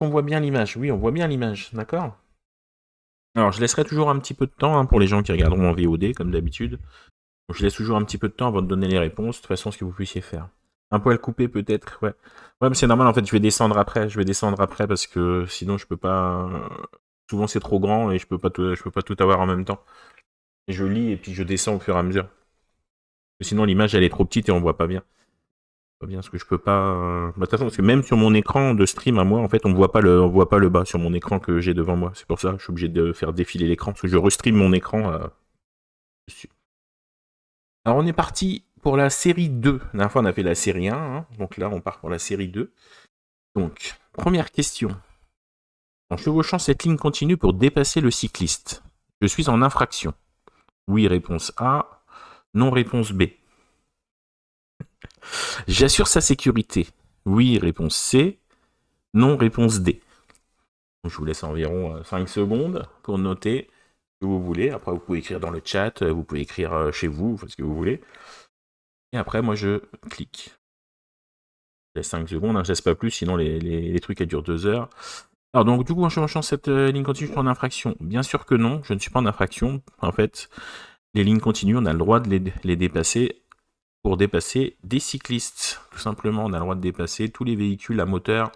On voit bien l'image. Oui, on voit bien l'image. D'accord. Alors, je laisserai toujours un petit peu de temps pour les gens qui regarderont en VOD, comme d'habitude. Donc, je laisse toujours un petit peu de temps avant de donner les réponses, de toute façon, ce que vous puissiez faire. Un poil coupé, peut-être, ouais. Ouais, mais c'est normal, en fait, je vais descendre après. Je vais descendre après parce que sinon, je peux pas. Souvent, c'est trop grand et je peux pas tout avoir en même temps. Et je lis et puis je descends au fur et à mesure. Sinon, l'image, elle est trop petite et on voit pas bien. Pas bien, parce que je peux pas. Bah, de toute façon, parce que même sur mon écran de stream à moi, en fait, on voit pas le bas sur mon écran que j'ai devant moi. C'est pour ça, je suis obligé de faire défiler l'écran, parce que je restream mon écran dessus. Alors, on est parti pour la série 2. La dernière fois, on a fait la série 1, hein, donc là, on part pour la série 2. Donc, première question. En chevauchant cette ligne continue pour dépasser le cycliste, je suis en infraction. Oui, réponse A. Non, réponse B. J'assure sa sécurité. Oui, réponse C. Non, réponse D. Je vous laisse environ 5 secondes pour noter ce que vous voulez. Après, vous pouvez écrire dans le chat, vous pouvez écrire chez vous, ce que vous voulez. Et après, moi, je clique. Je laisse 5 secondes, hein, je laisse pas plus, sinon les trucs, elles durent 2 heures. Alors, donc, du coup, en changeant cette ligne continue, je suis en infraction. Bien sûr que non, je ne suis pas en infraction. En fait, les lignes continues, on a le droit de les dépasser pour dépasser des cyclistes. Tout simplement, on a le droit de dépasser tous les véhicules à moteur.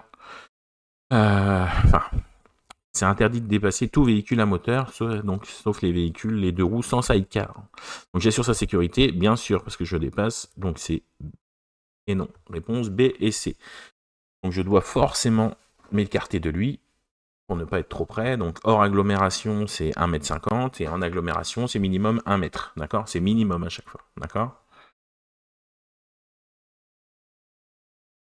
C'est interdit de dépasser tout véhicule à moteur, sauf les véhicules, les 2 roues sans sidecar. Donc j'assure sa sécurité, bien sûr, parce que je dépasse. Donc c'est et non. Réponse B et C. Donc je dois forcément m'écarter de lui pour ne pas être trop près. Donc hors agglomération, c'est 1,50 m et en agglomération, c'est minimum 1 mètre. D'accord? C'est minimum à chaque fois. D'accord?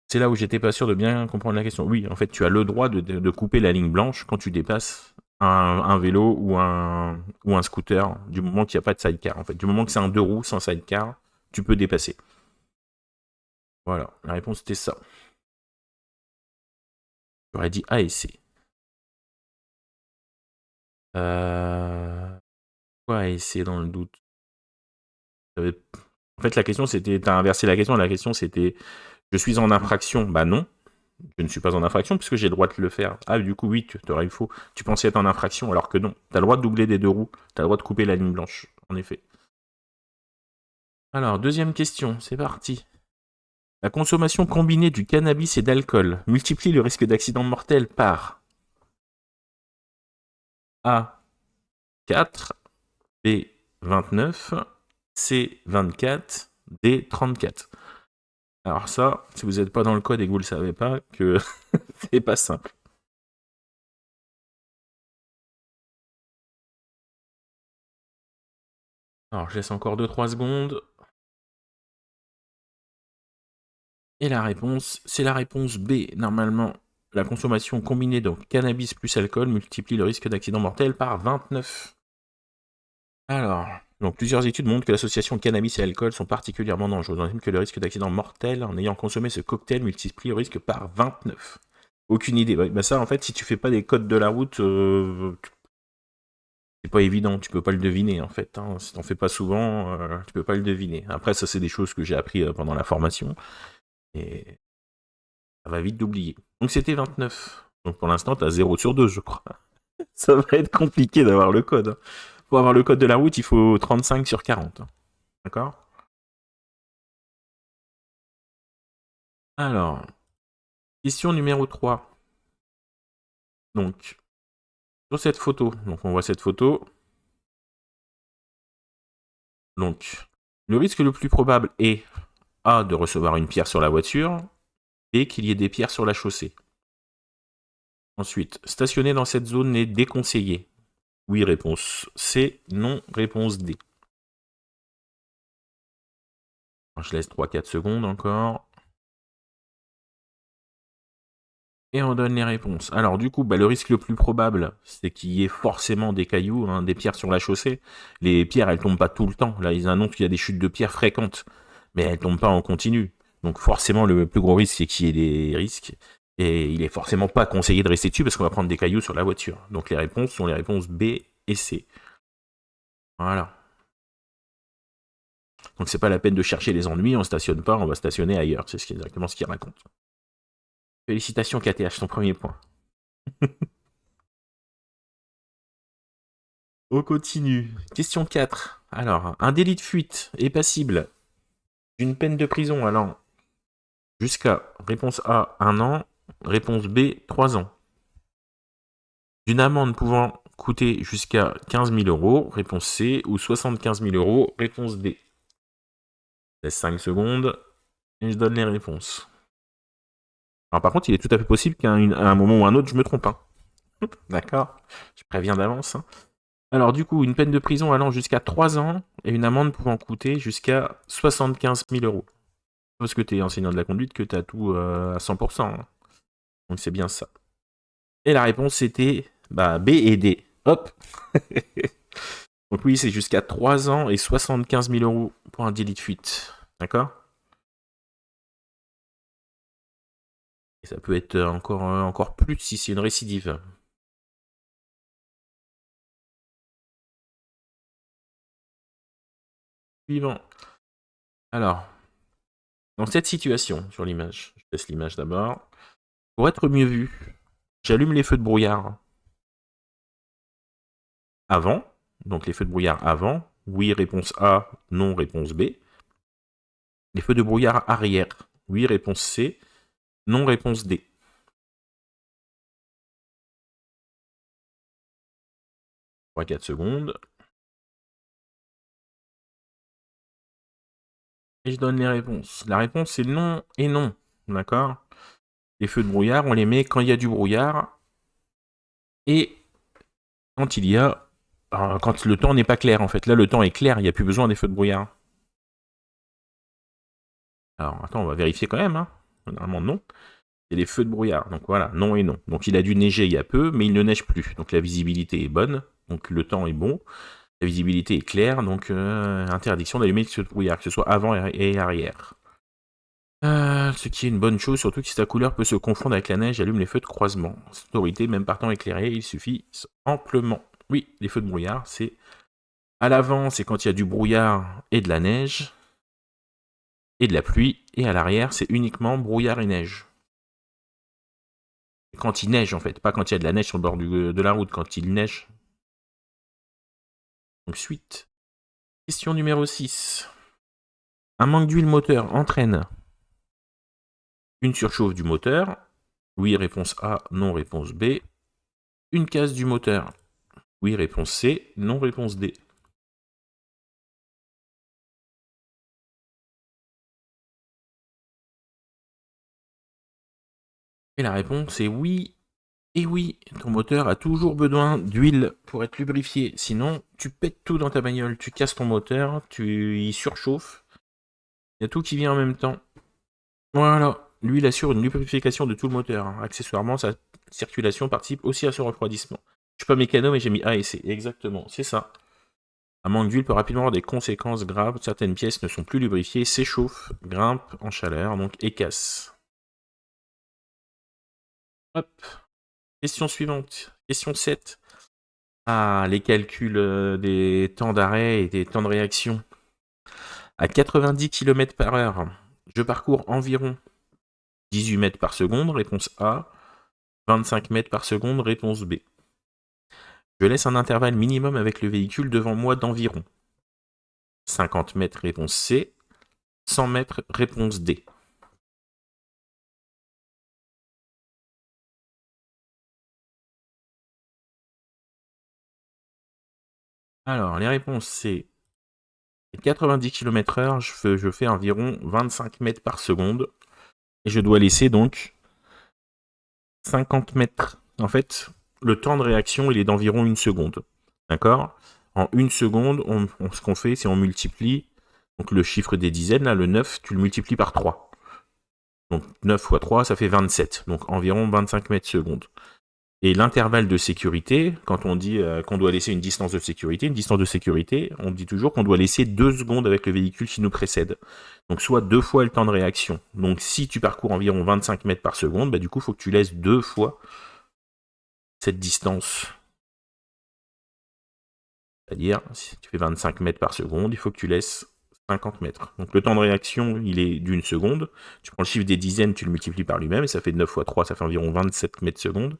C'est là où j'étais pas sûr de bien comprendre la question. Oui, en fait, tu as le droit de couper la ligne blanche quand tu dépasses un vélo ou un scooter, du moment qu'il n'y a pas de sidecar. En fait, du moment que c'est un 2 roues sans sidecar, tu peux dépasser. Voilà, la réponse était ça. J'aurais dit A et C. Quoi A et C dans le doute? En fait, la question c'était, t'as inversé la question. La question c'était, je suis en infraction. Bah non, je ne suis pas en infraction puisque j'ai le droit de le faire. Ah, du coup, oui, il faut. Tu pensais être en infraction alors que non. Tu as le droit de doubler des 2 roues. Tu as le droit de couper la ligne blanche, en effet. Alors, deuxième question, c'est parti. La consommation combinée du cannabis et d'alcool multiplie le risque d'accident mortel par A 4, B 29, C 24, D 34. Alors ça, si vous n'êtes pas dans le code et que vous ne le savez pas, que c'est pas simple. Alors, je laisse encore 2-3 secondes. Et la réponse, c'est la réponse B. Normalement, la consommation combinée de cannabis plus alcool multiplie le risque d'accident mortel par 29. Alors, donc plusieurs études montrent que l'association cannabis et alcool sont particulièrement dangereuses, ainsi que le risque d'accident mortel en ayant consommé ce cocktail multiplie le risque par 29. Aucune idée. Bah ça, en fait, si tu fais pas des codes de la route, c'est pas évident, tu peux pas le deviner, en fait. Hein. Si t'en fais pas souvent, tu peux pas le deviner. Après, ça, c'est des choses que j'ai appris pendant la formation. Et ça va vite d'oublier. Donc c'était 29. Donc pour l'instant, t'as 0 sur 2, je crois. Ça va être compliqué d'avoir le code. Pour avoir le code de la route, il faut 35 sur 40. D'accord? Alors, question numéro 3. Donc, sur cette photo, donc on voit cette photo. Donc, le risque le plus probable est A, de recevoir une pierre sur la voiture, B, qu'il y ait des pierres sur la chaussée. Ensuite, stationner dans cette zone est déconseillé. Oui, réponse C, non, réponse D. Je laisse 3-4 secondes encore. Et on donne les réponses. Alors du coup, le risque le plus probable, c'est qu'il y ait forcément des cailloux, hein, des pierres sur la chaussée. Les pierres, elles tombent pas tout le temps. Là, ils annoncent qu'il y a des chutes de pierres fréquentes, mais elles tombent pas en continu. Donc forcément, le plus gros risque, c'est qu'il y ait des risques. Et il est forcément pas conseillé de rester dessus parce qu'on va prendre des cailloux sur la voiture. Donc les réponses sont les réponses B et C. Voilà. Donc c'est pas la peine de chercher les ennuis, on stationne pas, on va stationner ailleurs. C'est exactement ce qu'il raconte. Félicitations KTH, ton premier point. On continue. Question 4. Alors, un délit de fuite est passible d'une peine de prison allant jusqu'à, réponse A, 1 an, réponse B, 3 ans. D'une amende pouvant coûter jusqu'à 15 000 euros, réponse C, ou 75 000 euros, réponse D. Je laisse 5 secondes et je donne les réponses. Alors par contre, il est tout à fait possible qu'à un moment ou un autre, je me trompe. Hein. D'accord. Je préviens d'avance. Hein. Alors du coup, une peine de prison allant jusqu'à 3 ans et une amende pouvant coûter jusqu'à 75 000 euros. Parce que tu es enseignant de la conduite que tu as tout à 100%. Hein. Donc c'est bien ça. Et la réponse c'était B et D. Hop. Donc oui, c'est jusqu'à 3 ans et 75 000 euros pour un délit de fuite. D'accord? Et ça peut être encore plus si c'est une récidive. Suivant. Alors, dans cette situation, sur l'image, je laisse l'image d'abord. Pour être mieux vu, j'allume les feux de brouillard avant. Donc les feux de brouillard avant. Oui, réponse A. Non, réponse B. Les feux de brouillard arrière. Oui, réponse C. Non, réponse D. 3-4 secondes. Et je donne les réponses. La réponse c'est non et non. D'accord? Les feux de brouillard, on les met quand il y a du brouillard et quand il y a. Quand le temps n'est pas clair en fait. Là le temps est clair, il n'y a plus besoin des feux de brouillard. Alors attends, on va vérifier quand même. Hein. Normalement non. C'est les feux de brouillard. Donc voilà, non et non. Donc il a dû neiger il y a peu, mais il ne neige plus. Donc la visibilité est bonne. Donc le temps est bon. La visibilité est claire. Donc interdiction d'allumer les feux de brouillard, que ce soit avant et arrière. Ce qui est une bonne chose, surtout que si ta couleur peut se confondre avec la neige, allume les feux de croisement. Cette autorité, même par temps éclairé, il suffit amplement. Oui, les feux de brouillard, c'est à l'avant, c'est quand il y a du brouillard et de la neige, et de la pluie, et à l'arrière, c'est uniquement brouillard et neige. Quand il neige, en fait, pas quand il y a de la neige sur le bord de la route, quand il neige. Donc, suite. Question numéro 6. Un manque d'huile moteur entraîne une surchauffe du moteur. Oui, réponse A, non, réponse B. Une casse du moteur. Oui, réponse C. Non, réponse D. Et la réponse est oui. Et oui, ton moteur a toujours besoin d'huile pour être lubrifié. Sinon, tu pètes tout dans ta bagnole. Tu casses ton moteur, il surchauffe. Il y a tout qui vient en même temps. Voilà. L'huile assure une lubrification de tout le moteur. Accessoirement, sa circulation participe aussi à son refroidissement. Je suis pas mécano, mais j'ai mis A et C. Exactement, c'est ça. Un manque d'huile peut rapidement avoir des conséquences graves. Certaines pièces ne sont plus lubrifiées, s'échauffent, grimpent en chaleur, donc et cassent. Hop. Question suivante. Question 7. Ah, les calculs des temps d'arrêt et des temps de réaction. À 90 km/h, je parcours environ 18 mètres par seconde, réponse A. 25 mètres par seconde, réponse B. Je laisse un intervalle minimum avec le véhicule devant moi d'environ 50 mètres, réponse C. 100 mètres, réponse D. Alors, les réponses, c'est 90 km/h, je fais environ 25 mètres par seconde. Et je dois laisser donc 50 mètres. En fait, le temps de réaction, il est d'environ 1 seconde. D'accord? En 1 seconde, ce qu'on fait, c'est on multiplie donc le chiffre des dizaines, là, le 9, tu le multiplies par 3. Donc 9 fois 3, ça fait 27. Donc environ 25 mètres secondes. Et l'intervalle de sécurité, quand on dit qu'on doit laisser une distance de sécurité, on dit toujours qu'on doit laisser 2 secondes avec le véhicule qui nous précède. Donc soit 2 fois le temps de réaction. Donc si tu parcours environ 25 mètres par seconde, du coup, il faut que tu laisses 2 fois cette distance. C'est-à-dire, si tu fais 25 mètres par seconde, il faut que tu laisses 50 mètres. Donc le temps de réaction, il est d'1 seconde. Tu prends le chiffre des dizaines, tu le multiplies par lui-même, et ça fait 9 fois 3, ça fait environ 27 mètres secondes.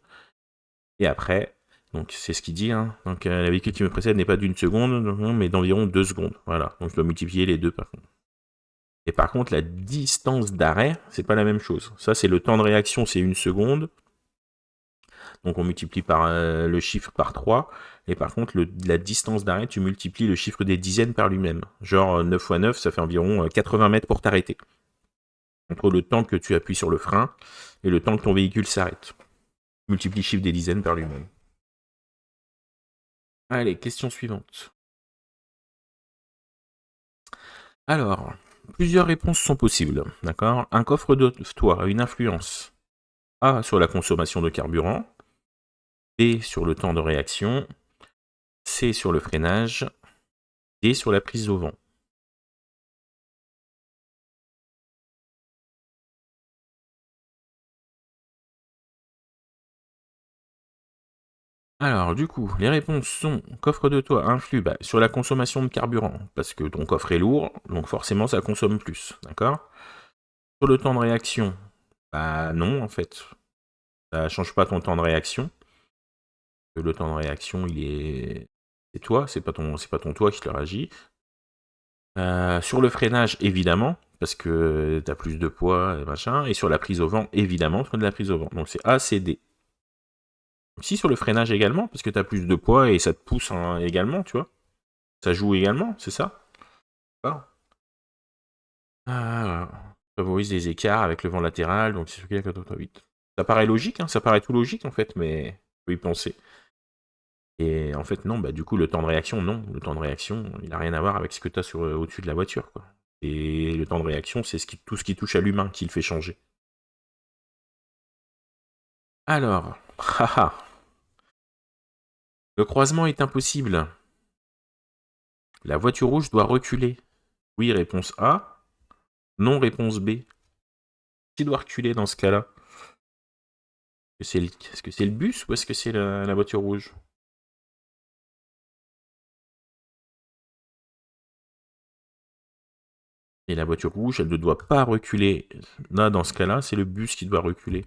Et après, donc c'est ce qu'il dit, hein, donc la véhicule qui me précède n'est pas d'une seconde, mais d'environ 2 secondes. Voilà, donc je dois multiplier les deux par contre. Et par contre, la distance d'arrêt, c'est pas la même chose. Ça, c'est le temps de réaction, c'est 1 seconde. Donc on multiplie par le chiffre par 3. Et par contre, la distance d'arrêt, tu multiplies le chiffre des dizaines par lui-même. Genre 9 x 9, ça fait environ 80 mètres pour t'arrêter. Entre le temps que tu appuies sur le frein et le temps que ton véhicule s'arrête. Multiplie le chiffre des dizaines par lui-même. Allez, question suivante. Alors, plusieurs réponses sont possibles, d'accord? Un coffre de toit a une influence A sur la consommation de carburant, B sur le temps de réaction, C sur le freinage, D sur la prise au vent. Alors, du coup, les réponses sont coffre de toit influe sur la consommation de carburant, parce que ton coffre est lourd, donc forcément ça consomme plus, d'accord? Sur le temps de réaction, bah non, en fait, ça change pas ton temps de réaction. Le temps de réaction, c'est toi, c'est pas ton toit qui te réagit. Sur le freinage, évidemment, parce que t'as plus de poids et machin, et sur la prise au vent, évidemment, tu fais de la prise au vent. Donc c'est A, C, D. Si sur le freinage également, parce que t'as plus de poids et ça te pousse également, tu vois. Ça joue également, c'est ça? Ah. Favorise les écarts avec le vent latéral, donc c'est ce qu'il y a quand on vite. Ça paraît logique, hein, ça paraît tout logique en fait, mais faut y penser. Et en fait, non, du coup, le temps de réaction, non. Le temps de réaction, il n'a rien à voir avec ce que tu as au-dessus de la voiture, quoi. Et le temps de réaction, c'est tout ce qui touche à l'humain qui le fait changer. Alors, haha. Le croisement est impossible. La voiture rouge doit reculer. Oui, réponse A. Non, réponse B. Qui doit reculer dans ce cas-là? Est-ce que c'est le bus ou est-ce que c'est la voiture rouge? Et la voiture rouge, elle ne doit pas reculer. Là, dans ce cas-là, c'est le bus qui doit reculer.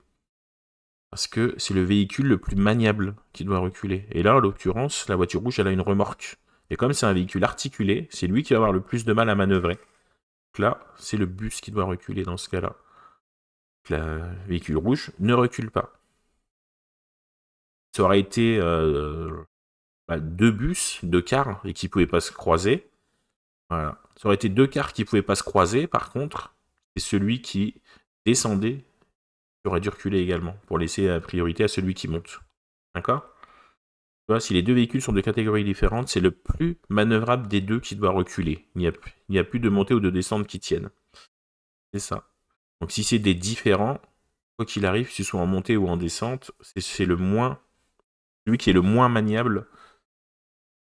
Parce que c'est le véhicule le plus maniable qui doit reculer. Et là, en l'occurrence, la voiture rouge, elle a une remorque. Et comme c'est un véhicule articulé, c'est lui qui va avoir le plus de mal à manœuvrer. Donc là, c'est le bus qui doit reculer dans ce cas-là. Le véhicule rouge ne recule pas. Ça aurait été 2 bus, 2 cars, et qui ne pouvaient pas se croiser. Voilà. Ça aurait été 2 cars qui ne pouvaient pas se croiser, par contre, c'est celui qui descendait qui aurait dû reculer également, pour laisser la priorité à celui qui monte. D'accord? Tu vois, si les deux véhicules sont de catégories différentes, c'est le plus manœuvrable des deux qui doit reculer. Il n'y a plus de montée ou de descente qui tiennent. C'est ça. Donc si c'est des différents, quoi qu'il arrive, que ce soit en montée ou en descente, c'est celui qui est le moins maniable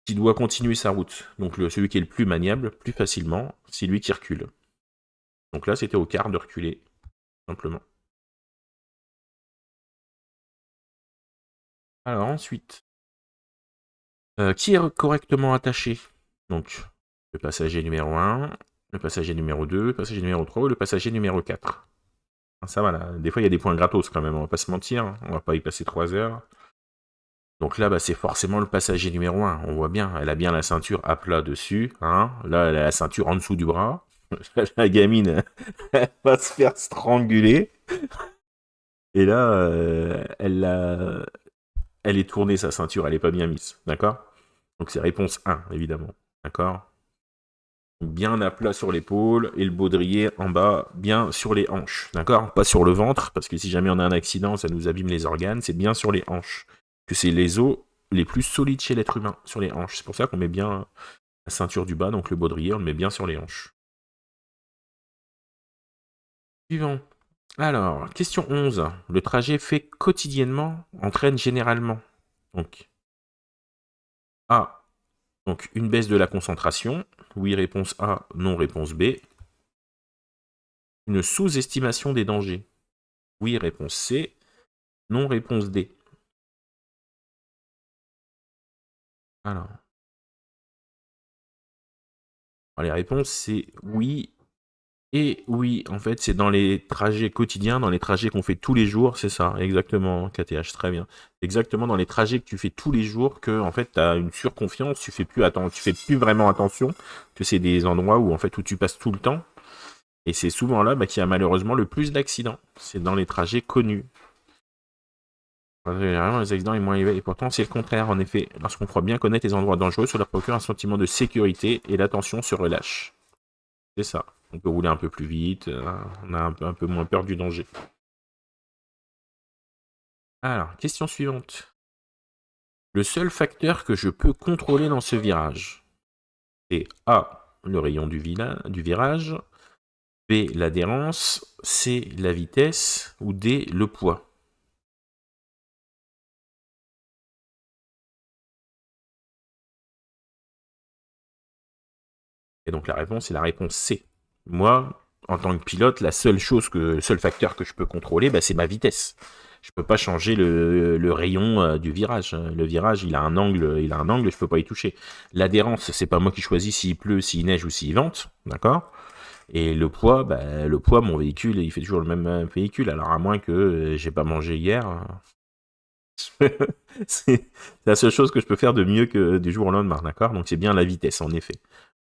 qui doit continuer sa route. Donc celui qui est le plus maniable, plus facilement, c'est lui qui recule. Donc là, c'était au quart de reculer, simplement. Alors ensuite, qui est correctement attaché? Donc, le passager numéro 1, le passager numéro 2, le passager numéro 3 ou le passager numéro 4. Ça va, là. Des fois, il y a des points gratos quand même, on va pas se mentir. On va pas y passer 3 heures. Donc là, c'est forcément le passager numéro 1. On voit bien, elle a bien la ceinture à plat dessus. Hein. Là, elle a la ceinture en dessous du bras. La gamine, elle va se faire stranguler. Et là, elle est tournée, sa ceinture, elle est pas bien mise. D'accord? Donc c'est réponse 1, évidemment. D'accord? Bien à plat sur l'épaule et le baudrier en bas, bien sur les hanches. D'accord? Pas sur le ventre, parce que si jamais on a un accident, ça nous abîme les organes. C'est bien sur les hanches. Que c'est les os les plus solides chez l'être humain, sur les hanches. C'est pour ça qu'on met bien la ceinture du bas, donc le baudrier, on le met bien sur les hanches. Suivant. Alors, question 11. Le trajet fait quotidiennement entraîne généralement. Donc, A. Donc, une baisse de la concentration. Oui, réponse A. Non, réponse B. Une sous-estimation des dangers. Oui, réponse C. Non, réponse D. Alors, les réponses, c'est oui Et oui, en fait, c'est dans les trajets quotidiens, dans les trajets qu'on fait tous les jours, c'est ça, exactement, KTH, très bien. Exactement dans les trajets que tu fais tous les jours que, en fait, tu as une surconfiance, tu fais plus vraiment attention, que c'est des endroits où, en fait, où tu passes tout le temps. Et c'est souvent là qu'il y a malheureusement le plus d'accidents. C'est dans les trajets connus. Généralement, les accidents sont moins élevés. Et pourtant, c'est le contraire. En effet, lorsqu'on croit bien connaître les endroits dangereux, cela procure un sentiment de sécurité et l'attention se relâche. C'est ça. On peut rouler un peu plus vite, on a un peu moins peur du danger. Alors, question suivante. Le seul facteur que je peux contrôler dans ce virage, c'est A, le rayon du virage, B, l'adhérence, C, la vitesse, ou D, le poids. Et donc la réponse est la réponse C. Moi, en tant que pilote, le seul facteur que je peux contrôler, c'est ma vitesse. Je peux pas changer le rayon du virage. Le virage, il a un angle, je peux pas y toucher. L'adhérence, c'est pas moi qui choisis s'il pleut, s'il neige ou s'il vente, d'accord. Et le poids, mon véhicule, il fait toujours le même véhicule. Alors à moins que j'ai pas mangé hier, c'est la seule chose que je peux faire de mieux que du jour au lendemain, d'accord. Donc c'est bien la vitesse, en effet.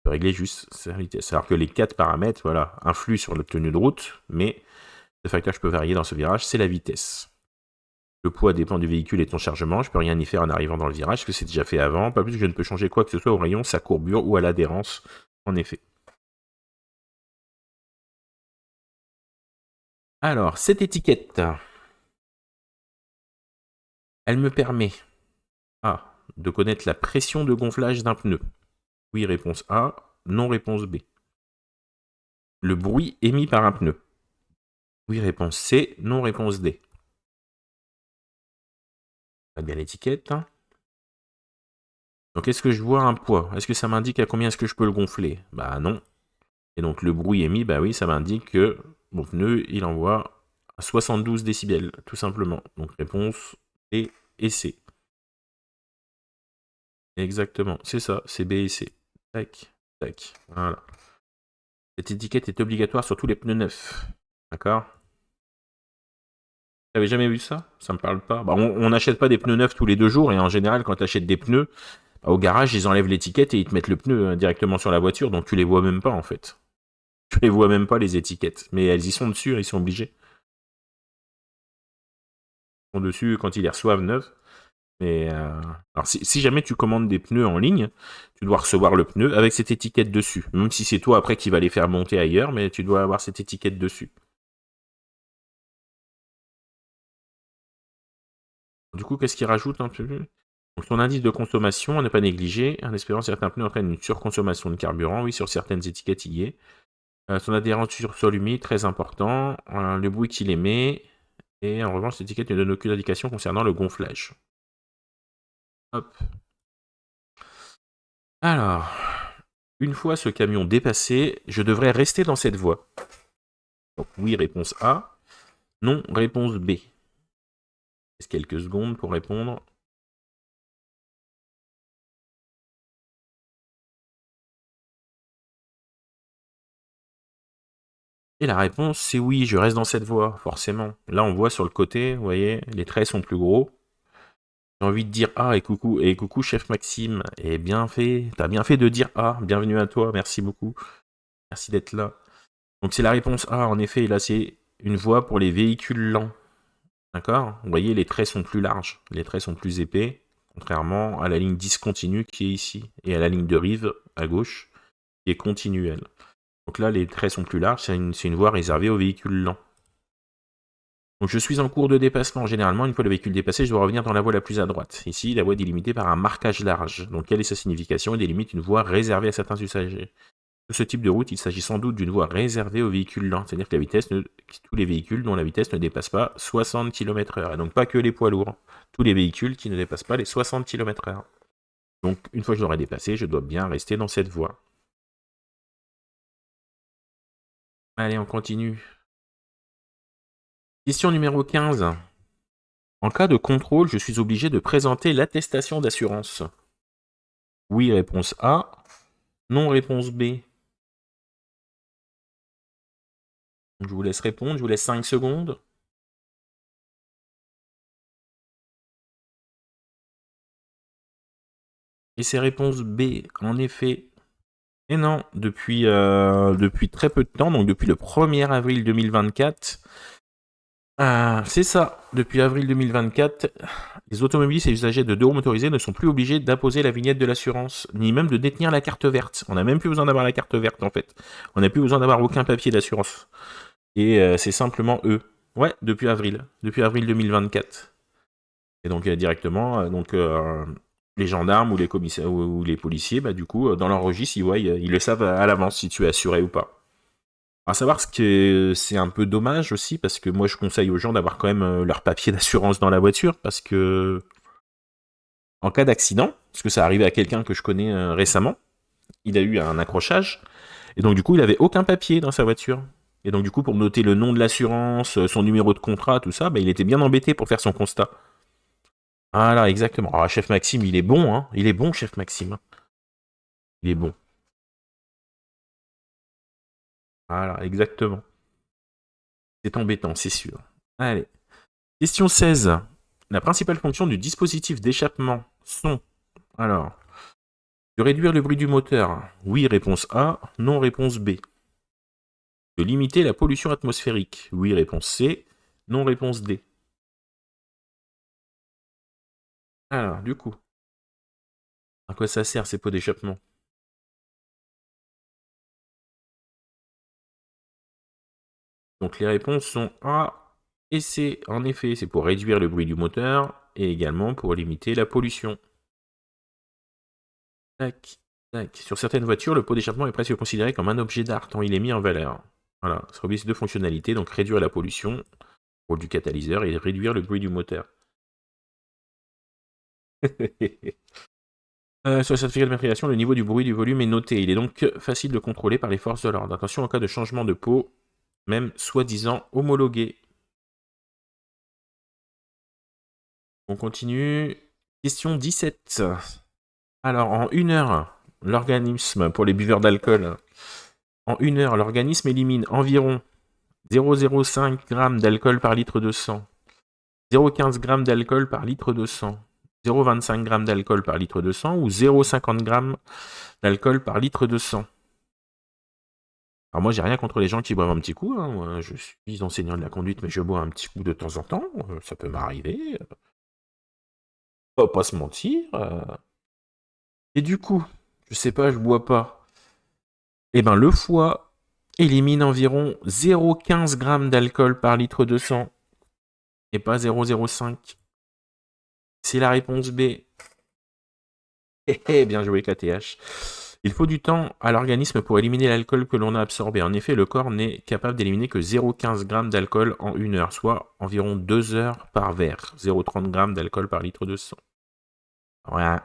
Je peux régler juste sa vitesse. Alors que les 4 paramètres, voilà, influent sur la tenue de route, mais le facteur que je peux varier dans ce virage, c'est la vitesse. Le poids dépend du véhicule et de ton chargement. Je peux rien y faire en arrivant dans le virage, parce que c'est déjà fait avant. Pas plus que je ne peux changer quoi que ce soit au rayon, sa courbure ou à l'adhérence, en effet. Alors, cette étiquette, elle me permet A, de connaître la pression de gonflage d'un pneu. Oui, réponse A. Non, réponse B. Le bruit émis par un pneu. Oui, réponse C. Non, réponse D. Pas bien l'étiquette. Donc, est-ce que je vois un poids? Est-ce que ça m'indique à combien est-ce que je peux le gonfler? Bah non. Et donc, le bruit émis, bah oui, ça m'indique que mon pneu, il envoie à 72 décibels, tout simplement. Donc, réponse B et C. Exactement, c'est ça, c'est B et C. Tac, tac, voilà. Cette étiquette est obligatoire sur tous les pneus neufs. D'accord? T'avais jamais vu ça? Ça me parle pas. On n'achète pas des pneus neufs tous les 2 jours, et en général, quand tu achètes des pneus, au garage, ils enlèvent l'étiquette et ils te mettent le pneu directement sur la voiture, donc tu les vois même pas en fait. Tu les vois même pas, les étiquettes. Mais elles y sont dessus, ils sont obligés. Ils sont dessus quand ils les reçoivent neufs. Mais alors si jamais tu commandes des pneus en ligne, tu dois recevoir le pneu avec cette étiquette dessus. Même si c'est toi après qui vas les faire monter ailleurs, mais tu dois avoir cette étiquette dessus. Du coup, qu'est-ce qu'il rajoute un peu? Donc, son indice de consommation à ne pas négliger, en espérant certains pneus entraînent une surconsommation de carburant. Oui, sur certaines étiquettes, il y est. Son adhérence sur sol humide, très important. Le bruit qu'il émet. Et en revanche, cette étiquette ne donne aucune indication concernant le gonflage. Hop. Alors, une fois ce camion dépassé, je devrais rester dans cette voie. Donc oui, réponse A. Non, réponse B. Laisse quelques secondes pour répondre. Et la réponse, c'est oui, je reste dans cette voie, forcément. Là, on voit sur le côté, vous voyez, les traits sont plus gros. J'ai envie de dire ah et coucou chef Maxime. Et bien fait, t'as bien fait de dire ah, bienvenue à toi, merci beaucoup. Merci d'être là. Donc c'est la réponse A, en effet, là c'est une voie pour les véhicules lents. D'accord? Vous voyez, les traits sont plus larges, les traits sont plus épais, contrairement à la ligne discontinue qui est ici, et à la ligne de rive, à gauche, qui est continuelle. Donc là, les traits sont plus larges, c'est une voie réservée aux véhicules lents. Donc je suis en cours de dépassement. Généralement, une fois le véhicule dépassé, je dois revenir dans la voie la plus à droite. Ici, la voie est délimitée par un marquage large. Donc quelle est sa signification? Il délimite une voie réservée à certains usagers. Sur ce type de route, il s'agit sans doute d'une voie réservée aux véhicules lents, c'est-à-dire que tous les véhicules dont la vitesse ne dépasse pas 60 km/h. Et donc pas que les poids lourds. Tous les véhicules qui ne dépassent pas les 60 km/h. Donc une fois que je l'aurai dépassé, je dois bien rester dans cette voie. Allez, on continue. Question numéro 15. En cas de contrôle, je suis obligé de présenter l'attestation d'assurance. Oui, réponse A. Non, réponse B. Je vous laisse répondre, je vous laisse 5 secondes. Et c'est réponse B, en effet. Et non, depuis très peu de temps, donc depuis le 1er avril 2024, c'est ça, depuis avril 2024, les automobilistes et usagers de deux roues motorisés ne sont plus obligés d'apposer la vignette de l'assurance, ni même de détenir la carte verte. On n'a même plus besoin d'avoir la carte verte en fait. On n'a plus besoin d'avoir aucun papier d'assurance. Et c'est simplement eux. Ouais, depuis avril 2024. Et donc directement, les gendarmes ou les commissaires ou les policiers, bah, du coup, dans leur registre, ils le savent à l'avance si tu es assuré ou pas. À savoir ce que c'est un peu dommage aussi, parce que moi je conseille aux gens d'avoir quand même leur papier d'assurance dans la voiture, parce que en cas d'accident, parce que ça arrivait à quelqu'un que je connais récemment, il a eu un accrochage, et donc du coup il avait aucun papier dans sa voiture. Et donc du coup pour noter le nom de l'assurance, son numéro de contrat, tout ça, bah, il était bien embêté pour faire son constat. Voilà, exactement. Alors, Chef Maxime, il est bon, hein. Il est bon, Chef Maxime. Il est bon. Voilà, exactement. C'est embêtant, c'est sûr. Allez. Question 16. La principale fonction du dispositif d'échappement sont... Alors, de réduire le bruit du moteur. Oui, réponse A. Non, réponse B. De limiter la pollution atmosphérique. Oui, réponse C. Non, réponse D. Alors, du coup, à quoi ça sert ces pots d'échappement? Donc les réponses sont A et C. En effet, c'est pour réduire le bruit du moteur et également pour limiter la pollution. Tac, tac. Sur certaines voitures, le pot d'échappement est presque considéré comme un objet d'art tant il est mis en valeur. Voilà, ça obéit à deux fonctionnalités, donc réduire la pollution, rôle du catalyseur, et réduire le bruit du moteur. Sur le certificat de matriculation, le niveau du bruit du volume est noté. Il est donc facile de contrôler par les forces de l'ordre. Attention en cas de changement de pot, même soi-disant homologué. On continue. Question 17. Alors, en 1 heure, l'organisme, pour les buveurs d'alcool, en 1 heure, l'organisme élimine environ 0,05 g d'alcool par litre de sang, 0,15 g d'alcool par litre de sang, 0,25 g d'alcool par litre de sang ou 0,50 g d'alcool par litre de sang. Alors moi, j'ai rien contre les gens qui boivent un petit coup. Hein. Moi, je suis enseignant de la conduite, mais je bois un petit coup de temps en temps. Ça peut m'arriver. Faut pas se mentir. Et du coup, je sais pas, je bois pas. Eh ben, le foie élimine environ 0,15 g d'alcool par litre de sang et pas 0,05. C'est la réponse B. Bien joué KTH. Il faut du temps à l'organisme pour éliminer l'alcool que l'on a absorbé. En effet, le corps n'est capable d'éliminer que 0,15 g d'alcool en 1 heure, soit environ 2 heures par verre. 0,30 g d'alcool par litre de sang. Alors,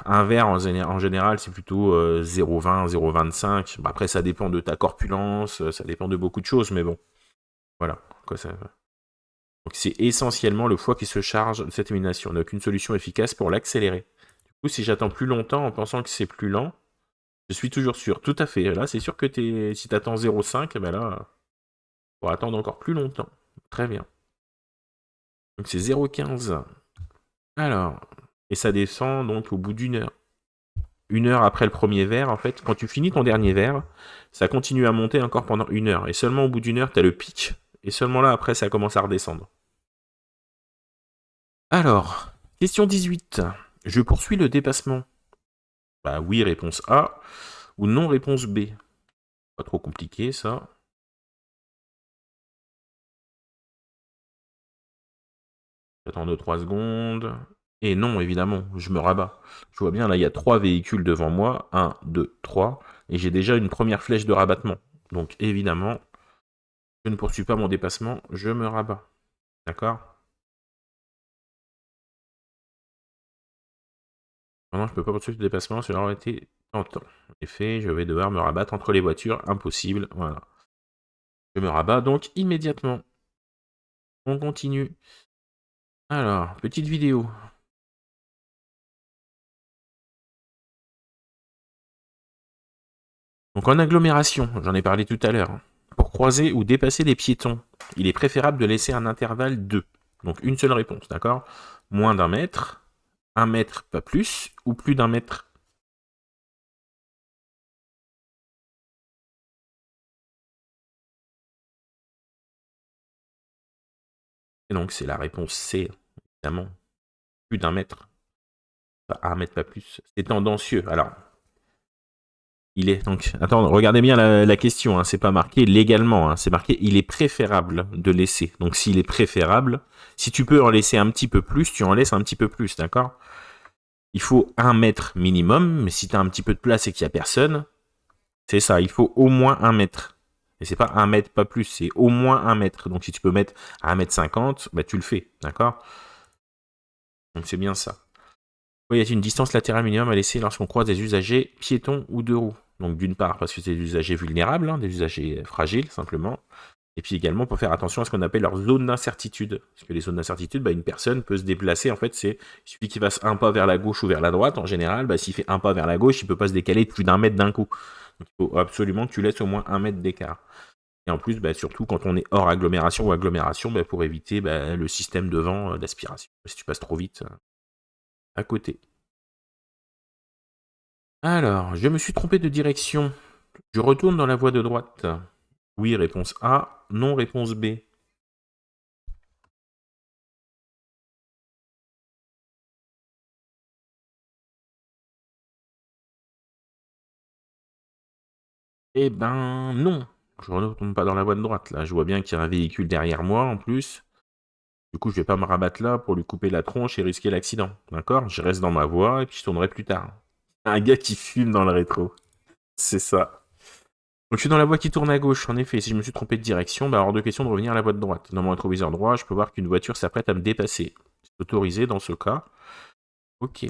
un verre en général, c'est plutôt 0,20, 0,25. Après, ça dépend de ta corpulence, ça dépend de beaucoup de choses, mais bon. Voilà. Quoi, ça... Donc c'est essentiellement le foie qui se charge de cette élimination. On n'a aucune solution efficace pour l'accélérer. Du coup, si j'attends plus longtemps en pensant que c'est plus lent, je suis toujours sûr. Tout à fait. Là, c'est sûr que si tu attends 0,5, ben là, pour attendre encore plus longtemps. Très bien. Donc c'est 0,15. Alors, et ça descend donc au bout d'1 heure. 1 heure après le premier verre, en fait, quand tu finis ton dernier verre, ça continue à monter encore pendant 1 heure. Et seulement au bout d'1 heure, tu as le pic. Et seulement là, après, ça commence à redescendre. Alors, question 18. Je poursuis le dépassement. Bah oui, réponse A. Ou non, réponse B. Pas trop compliqué, ça. J'attends 2-3 secondes. Et non, évidemment, je me rabats. Je vois bien, là, il y a 3 véhicules devant moi. 1, 2, 3. Et j'ai déjà une première flèche de rabattement. Donc, évidemment, je ne poursuis pas mon dépassement, je me rabats. D'accord? Non, je ne peux pas poursuivre le dépassement, cela aurait été tentant. En effet, je vais devoir me rabattre entre les voitures. Impossible, voilà. Je me rabats donc immédiatement. On continue. Alors, petite vidéo. Donc en agglomération, j'en ai parlé tout à l'heure. croiser ou dépasser les piétons, il est préférable de laisser un intervalle de. Donc une seule réponse, d'accord? Moins d'1 mètre, 1 mètre pas plus, ou plus d'1 mètre. Et donc c'est la réponse C, évidemment. Plus d'1 mètre. Pas 1 mètre pas plus. C'est tendancieux. Alors, il est donc. Attends, regardez bien la question, hein, c'est pas marqué légalement, hein, c'est marqué il est préférable de laisser. Donc s'il est préférable, si tu peux en laisser un petit peu plus, tu en laisses un petit peu plus, d'accord? Il faut 1 mètre minimum, mais si tu as un petit peu de place et qu'il n'y a personne, c'est ça, il faut au moins 1 mètre. Et c'est pas 1 mètre pas plus, c'est au moins 1 mètre. Donc si tu peux mettre 1 mètre 50, bah, tu le fais, d'accord? Donc c'est bien ça. Il y a une distance latérale minimum à laisser lorsqu'on croise des usagers piétons ou deux roues. Donc d'une part parce que c'est des usagers vulnérables, hein, des usagers fragiles simplement, et puis également pour faire attention à ce qu'on appelle leur zone d'incertitude. Parce que les zones d'incertitude, bah, une personne peut se déplacer, en fait, il suffit qu'il fasse un pas vers la gauche ou vers la droite, en général, bah, s'il fait un pas vers la gauche, il ne peut pas se décaler de plus d'1 mètre d'un coup. Donc il faut absolument que tu laisses au moins 1 mètre d'écart. Et en plus, bah, surtout quand on est hors agglomération ou agglomération, bah, pour éviter le système de vent d'aspiration. Si tu passes trop vite à côté. Alors, je me suis trompé de direction. Je retourne dans la voie de droite. Oui, réponse A. Non, réponse B. Eh ben non. Je ne retourne pas dans la voie de droite. Là, je vois bien qu'il y a un véhicule derrière moi en plus. Du coup, je vais pas me rabattre là pour lui couper la tronche et risquer l'accident. D'accord? Je reste dans ma voie et puis je tournerai plus tard. Un gars qui fume dans le rétro. C'est ça. Donc je suis dans la voie qui tourne à gauche, en effet. Si je me suis trompé de direction, bah hors de question de revenir à la voie de droite. Dans mon rétroviseur droit, je peux voir qu'une voiture s'apprête à me dépasser. C'est autorisé dans ce cas. Ok.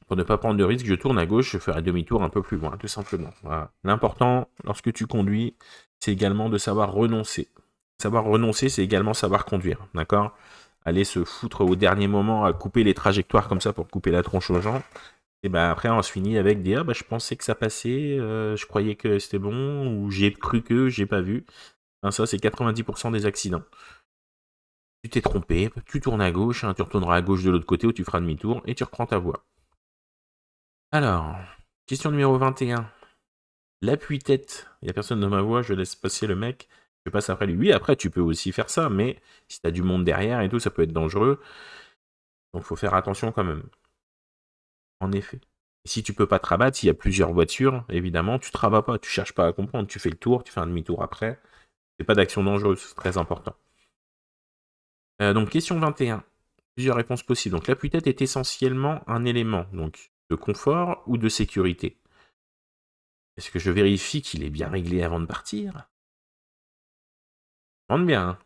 Pour ne pas prendre de risque, je tourne à gauche, je ferai demi-tour un peu plus loin, tout simplement. Voilà. L'important, lorsque tu conduis, c'est également de savoir renoncer. Savoir renoncer, c'est également savoir conduire, d'accord? Aller se foutre au dernier moment à couper les trajectoires comme ça pour couper la tronche aux gens. Et ben après, on se finit avec des « Ah bah je pensais que ça passait, je croyais que c'était bon » ou « J'ai cru que, j'ai pas vu ». Enfin, ça, c'est 90% des accidents. Tu t'es trompé, tu tournes à gauche, hein, tu retourneras à gauche de l'autre côté où tu feras demi-tour et tu reprends ta voie. Alors, question numéro 21. L'appui-tête. Il n'y a personne dans ma voie, je laisse passer le mec. Je passe après lui. Oui, après, tu peux aussi faire ça, mais si tu as du monde derrière et tout, ça peut être dangereux. Donc, il faut faire attention quand même. En effet. Et si tu peux pas te rabattre, s'il y a plusieurs voitures, évidemment, tu te rabats pas, tu cherches pas à comprendre. Tu fais le tour, tu fais un demi-tour après. C'est pas d'action dangereuse, c'est très important. Donc, question 21. Plusieurs réponses possibles. Donc, l'appui-tête est essentiellement un élément donc, de confort ou de sécurité. Est-ce que je vérifie qu'il est bien réglé avant de partir? Demande bien. Hein.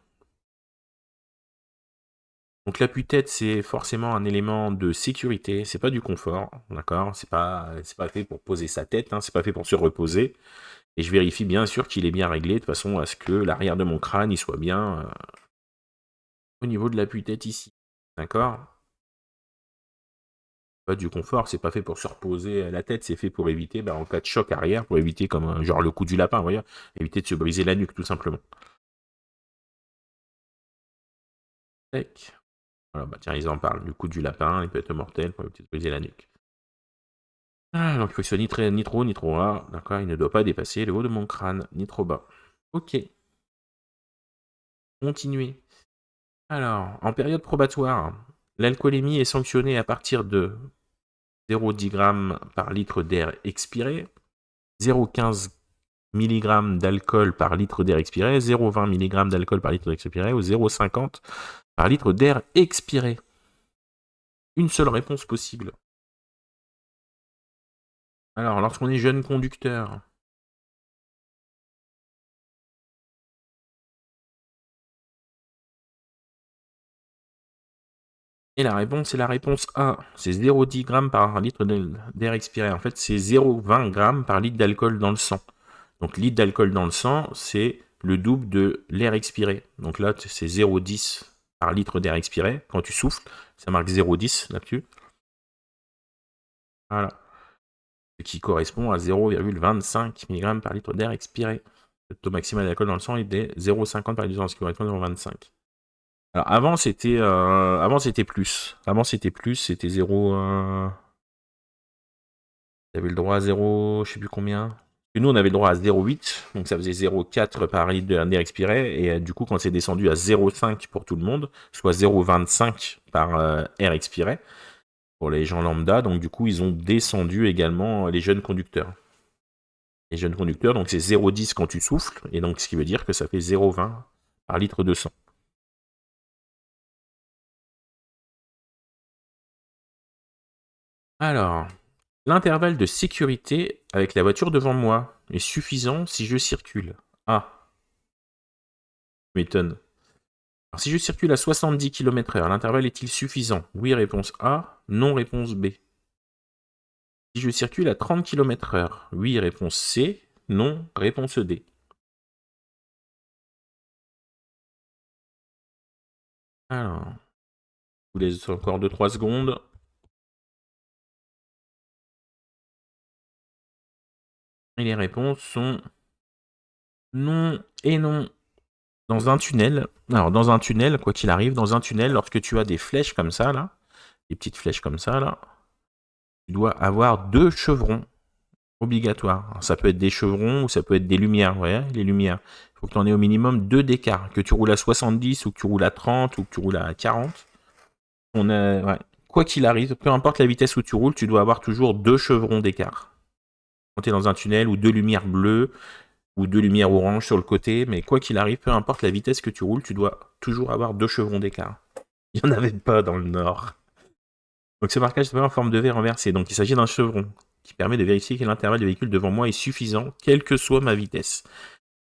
Donc l'appui-tête, c'est forcément un élément de sécurité, c'est pas du confort, d'accord? C'est pas fait pour poser sa tête, hein, c'est pas fait pour se reposer. Et je vérifie bien sûr qu'il est bien réglé, de façon à ce que l'arrière de mon crâne il soit bien au niveau de l'appui-tête ici. D'accord? Pas du confort, c'est pas fait pour se reposer la tête, c'est fait pour éviter, en cas de choc arrière, pour éviter comme genre le coup du lapin, vous voyez, éviter de se briser la nuque tout simplement. Tac. Voilà, tiens, ils en parlent. Du coup du lapin, il peut être mortel pour éviter de briser la nuque. Ah, donc il faut que ce soit ni trop bas. D'accord, il ne doit pas dépasser le haut de mon crâne, ni trop bas. Ok. Continuez. Alors, en période probatoire, l'alcoolémie est sanctionnée à partir de 0,10 g par litre d'air expiré, 0,15 mg d'alcool par litre d'air expiré, 0,20 mg d'alcool par litre d'air expiré ou 0,50 par litre d'air expiré. Une seule réponse possible. Alors, lorsqu'on est jeune conducteur, et la réponse est la réponse A. C'est 0,10 g par litre d'air expiré. En fait, c'est 0,20 g par litre d'alcool dans le sang. Donc, litre d'alcool dans le sang, c'est le double de l'air expiré. Donc là, c'est 0,10 par litre d'air expiré. Quand tu souffles, ça marque 0,10 là-dessus. Voilà. Ce qui correspond à 0,25 mg par litre d'air expiré. Le taux maximal d'alcool dans le sang est de 0,50 par litre, ce qui correspond à 0,25. Alors avant c'était plus. Avant c'était plus, c'était 0. T'avais le droit à 0, je sais plus combien. Et nous on avait le droit à 0,8, donc ça faisait 0,4 par litre d'air expiré, et du coup quand c'est descendu à 0,5 pour tout le monde, soit 0,25 par air expiré, pour les gens lambda, donc du coup ils ont descendu également les jeunes conducteurs. Les jeunes conducteurs, donc c'est 0,10 quand tu souffles, et donc ce qui veut dire que ça fait 0,20 par litre de sang. Alors, l'intervalle de sécurité avec la voiture devant moi est suffisant si je circule. Ah, m'étonne. Alors, si je circule à 70 km/h, l'intervalle est-il suffisant? Oui, réponse A. Non, réponse B. Si je circule à 30 km/h, oui, réponse C. Non, réponse D. Alors, je vous laisse encore 2-3 secondes. Et les réponses sont non et non. Dans un tunnel, quoi qu'il arrive, dans un tunnel, lorsque tu as des flèches comme ça, là, des petites flèches comme ça, là, tu dois avoir 2 chevrons obligatoires. Alors, ça peut être des chevrons ou ça peut être des lumières, vous voyez, les lumières. Il faut que tu en aies au minimum 2 d'écart. Que tu roules à 70 ou que tu roules à 30 ou que tu roules à 40. Quoi qu'il arrive, peu importe la vitesse où tu roules, tu dois avoir toujours 2 chevrons d'écart. Quand tu es dans un tunnel ou 2 lumières bleues ou 2 lumières oranges sur le côté, mais quoi qu'il arrive, peu importe la vitesse que tu roules, tu dois toujours avoir 2 chevrons d'écart. Il n'y en avait pas dans le Nord. Donc ce marquage est en forme de V renversé. Donc il s'agit d'un chevron qui permet de vérifier que l'intervalle de véhicule devant moi est suffisant, quelle que soit ma vitesse.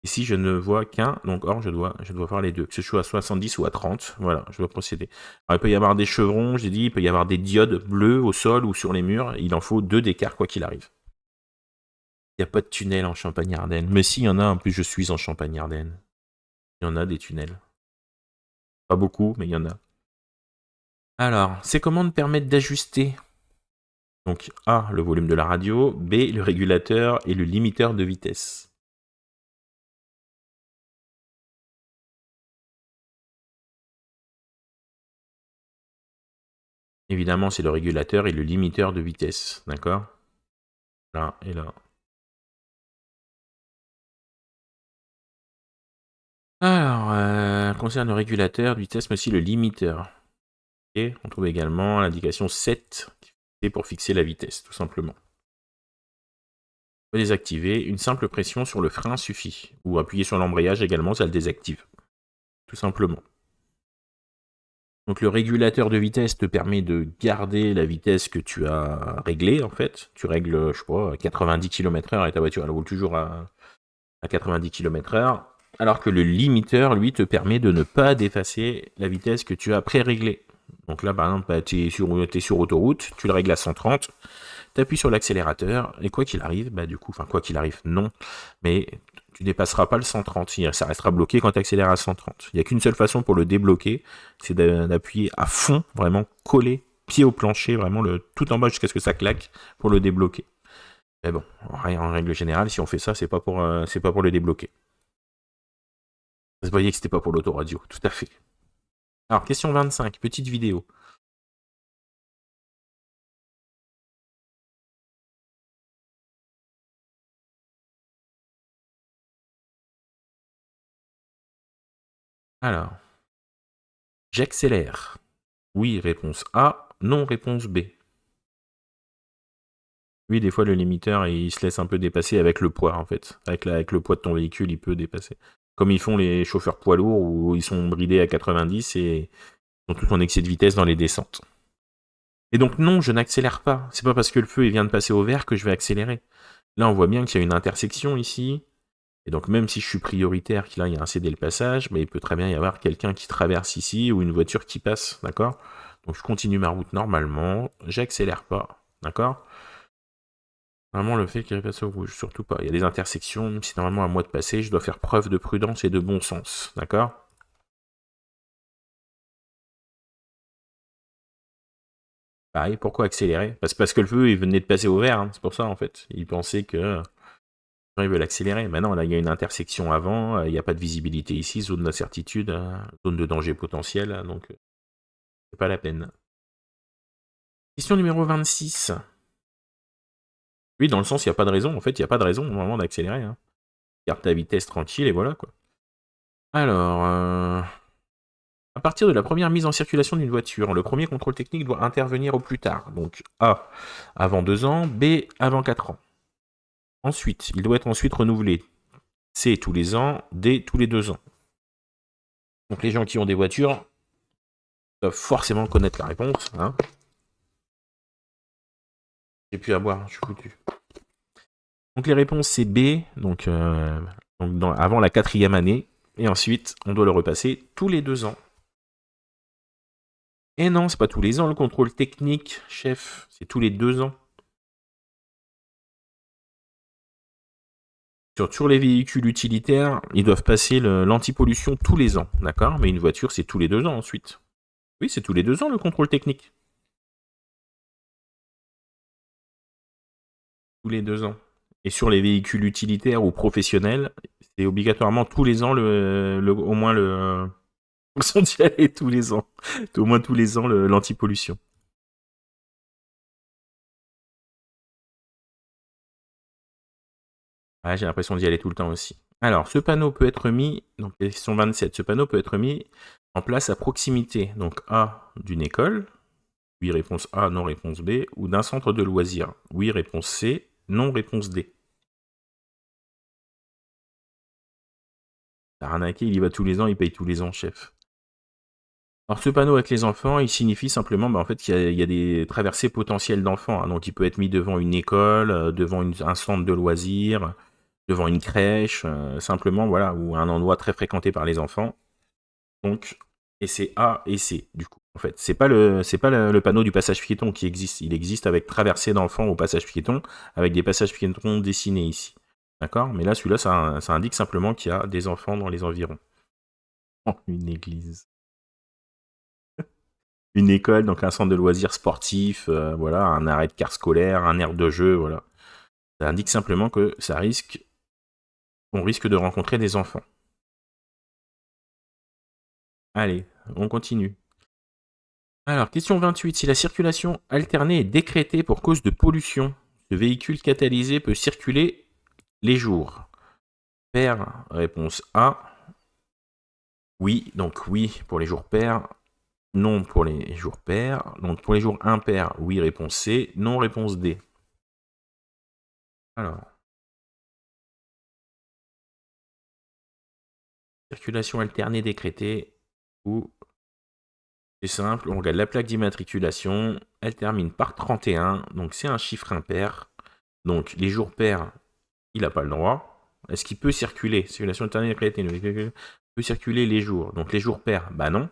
Ici, je ne vois qu'un, donc or, je dois voir les deux, que ce soit à 70 ou à 30. Voilà, je dois procéder. Alors, il peut y avoir des chevrons, j'ai dit, il peut y avoir des diodes bleues au sol ou sur les murs. Il en faut 2 d'écart, quoi qu'il arrive. Il n'y a pas de tunnel en Champagne-Ardenne. Mais si, il y en a, en plus, je suis en Champagne-Ardenne. Il y en a des tunnels. Pas beaucoup, mais il y en a. Alors, ces commandes permettent d'ajuster. Donc A, le volume de la radio, B, le régulateur et le limiteur de vitesse. Évidemment, c'est le régulateur et le limiteur de vitesse, d'accord? Là et là. Alors, concerne le régulateur de vitesse, mais aussi le limiteur. Et on trouve également l'indication 7, qui est pour fixer la vitesse, tout simplement. Pour désactiver, une simple pression sur le frein suffit. Ou appuyer sur l'embrayage également, ça le désactive. Tout simplement. Donc le régulateur de vitesse te permet de garder la vitesse que tu as réglée, en fait. Tu règles, je sais pas, 90 km/h et ta voiture elle roule toujours à 90 km/h. Alors que le limiteur, lui, te permet de ne pas dépasser la vitesse que tu as pré-réglée. Donc là, par exemple, bah, tu es sur autoroute, tu le règles à 130, tu appuies sur l'accélérateur, et quoi qu'il arrive, bah du coup, enfin quoi qu'il arrive, non, mais tu dépasseras pas le 130, ça restera bloqué quand tu accélères à 130. Il n'y a qu'une seule façon pour le débloquer, c'est d'appuyer à fond, vraiment collé, pied au plancher, vraiment tout en bas jusqu'à ce que ça claque pour le débloquer. Mais bon, en règle générale, si on fait ça, c'est pas pour le débloquer. Vous voyez que c'était pas pour l'autoradio, tout à fait. Alors, question 25, petite vidéo. Alors, j'accélère. Oui, réponse A. Non, réponse B. Oui, des fois, le limiteur, il se laisse un peu dépasser avec le poids, en fait. Avec le poids de ton véhicule, il peut dépasser. Comme ils font les chauffeurs poids lourds, où ils sont bridés à 90 et ils ont tout en excès de vitesse dans les descentes. Et donc, non, je n'accélère pas. C'est pas parce que le feu il vient de passer au vert que je vais accélérer. Là, on voit bien qu'il y a une intersection ici. Et donc, même si je suis prioritaire, qu'il y a un cédé le passage, mais il peut très bien y avoir quelqu'un qui traverse ici ou une voiture qui passe, d'accord? Donc, je continue ma route normalement, j'accélère pas, d'accord? Vraiment, le fait qu'il passe au rouge, surtout pas. Il y a des intersections, même si normalement à moi de passer, je dois faire preuve de prudence et de bon sens, d'accord? Pareil, pourquoi accélérer? Parce que le feu, il venait de passer au vert, hein, c'est pour ça en fait. Il pensait que Ils veulent accélérer. Maintenant, là, il y a une intersection avant, il n'y a pas de visibilité ici, zone d'incertitude, zone de danger potentiel, donc c'est pas la peine. Question numéro 26. Oui, dans le sens, il n'y a pas de raison. En fait, il n'y a pas de raison vraiment d'accélérer. Garde ta vitesse tranquille et voilà quoi. Alors, à partir de la première mise en circulation d'une voiture, le premier contrôle technique doit intervenir au plus tard. Donc A, avant 2 ans, B, avant 4 ans. Ensuite, il doit être ensuite renouvelé. C, tous les ans, D, tous les 2 ans. Donc les gens qui ont des voitures doivent forcément connaître la réponse. J'ai plus à boire, je suis foutu. Donc les réponses c'est B, donc avant la 4e année, et ensuite on doit le repasser tous les 2 ans. Et non, c'est pas tous les ans le contrôle technique, chef, c'est tous les 2 ans. Sur les véhicules utilitaires, ils doivent passer l'antipollution tous les ans, d'accord? Mais une voiture, c'est tous les 2 ans ensuite. Oui, c'est tous les 2 ans le contrôle technique. Tous les 2 ans. Et sur les véhicules utilitaires ou professionnels, c'est obligatoirement tous les ans, au moins le... fonction d'y aller tous les ans. Au moins tous les ans, l'antipollution. Ouais, j'ai l'impression d'y aller tout le temps aussi. Alors, ce panneau peut être mis, donc question 27, ce panneau peut être mis en place à proximité, donc A, d'une école, oui, réponse A, non, réponse B, ou d'un centre de loisirs, oui, réponse C, non, réponse D. T'as arnaqué, il y va tous les ans, il paye tous les ans, chef. Alors, ce panneau avec les enfants, il signifie simplement en fait, qu'il y a des traversées potentielles d'enfants, donc il peut être mis devant une école, devant un centre de loisirs, devant une crèche, simplement, voilà, ou un endroit très fréquenté par les enfants. Donc, et c'est A et C, du coup. En fait, c'est pas le panneau du passage piéton qui existe. Il existe avec traversée d'enfants au passage piéton, avec des passages piétons dessinés ici. D'accord? Mais là, celui-là, ça indique simplement qu'il y a des enfants dans les environs. Oh, une église. Une école, donc un centre de loisirs sportifs, voilà, un arrêt de car scolaire, un aire de jeu, voilà. Ça indique simplement que on risque de rencontrer des enfants. Allez, on continue. Alors, question 28. Si la circulation alternée est décrétée pour cause de pollution, ce véhicule catalysé peut circuler les jours. Pair, réponse A. Oui, donc oui pour les jours pairs. Non pour les jours pairs. Donc pour les jours impairs, oui, réponse C. Non, réponse D. Alors. Circulation alternée décrétée. Ou c'est simple, on regarde la plaque d'immatriculation. Elle termine par 31. Donc c'est un chiffre impair. Donc les jours pairs, il n'a pas le droit. Est-ce qu'il peut circuler? Circulation alternée décrétée. Il peut circuler les jours. Donc les jours pairs, bah non.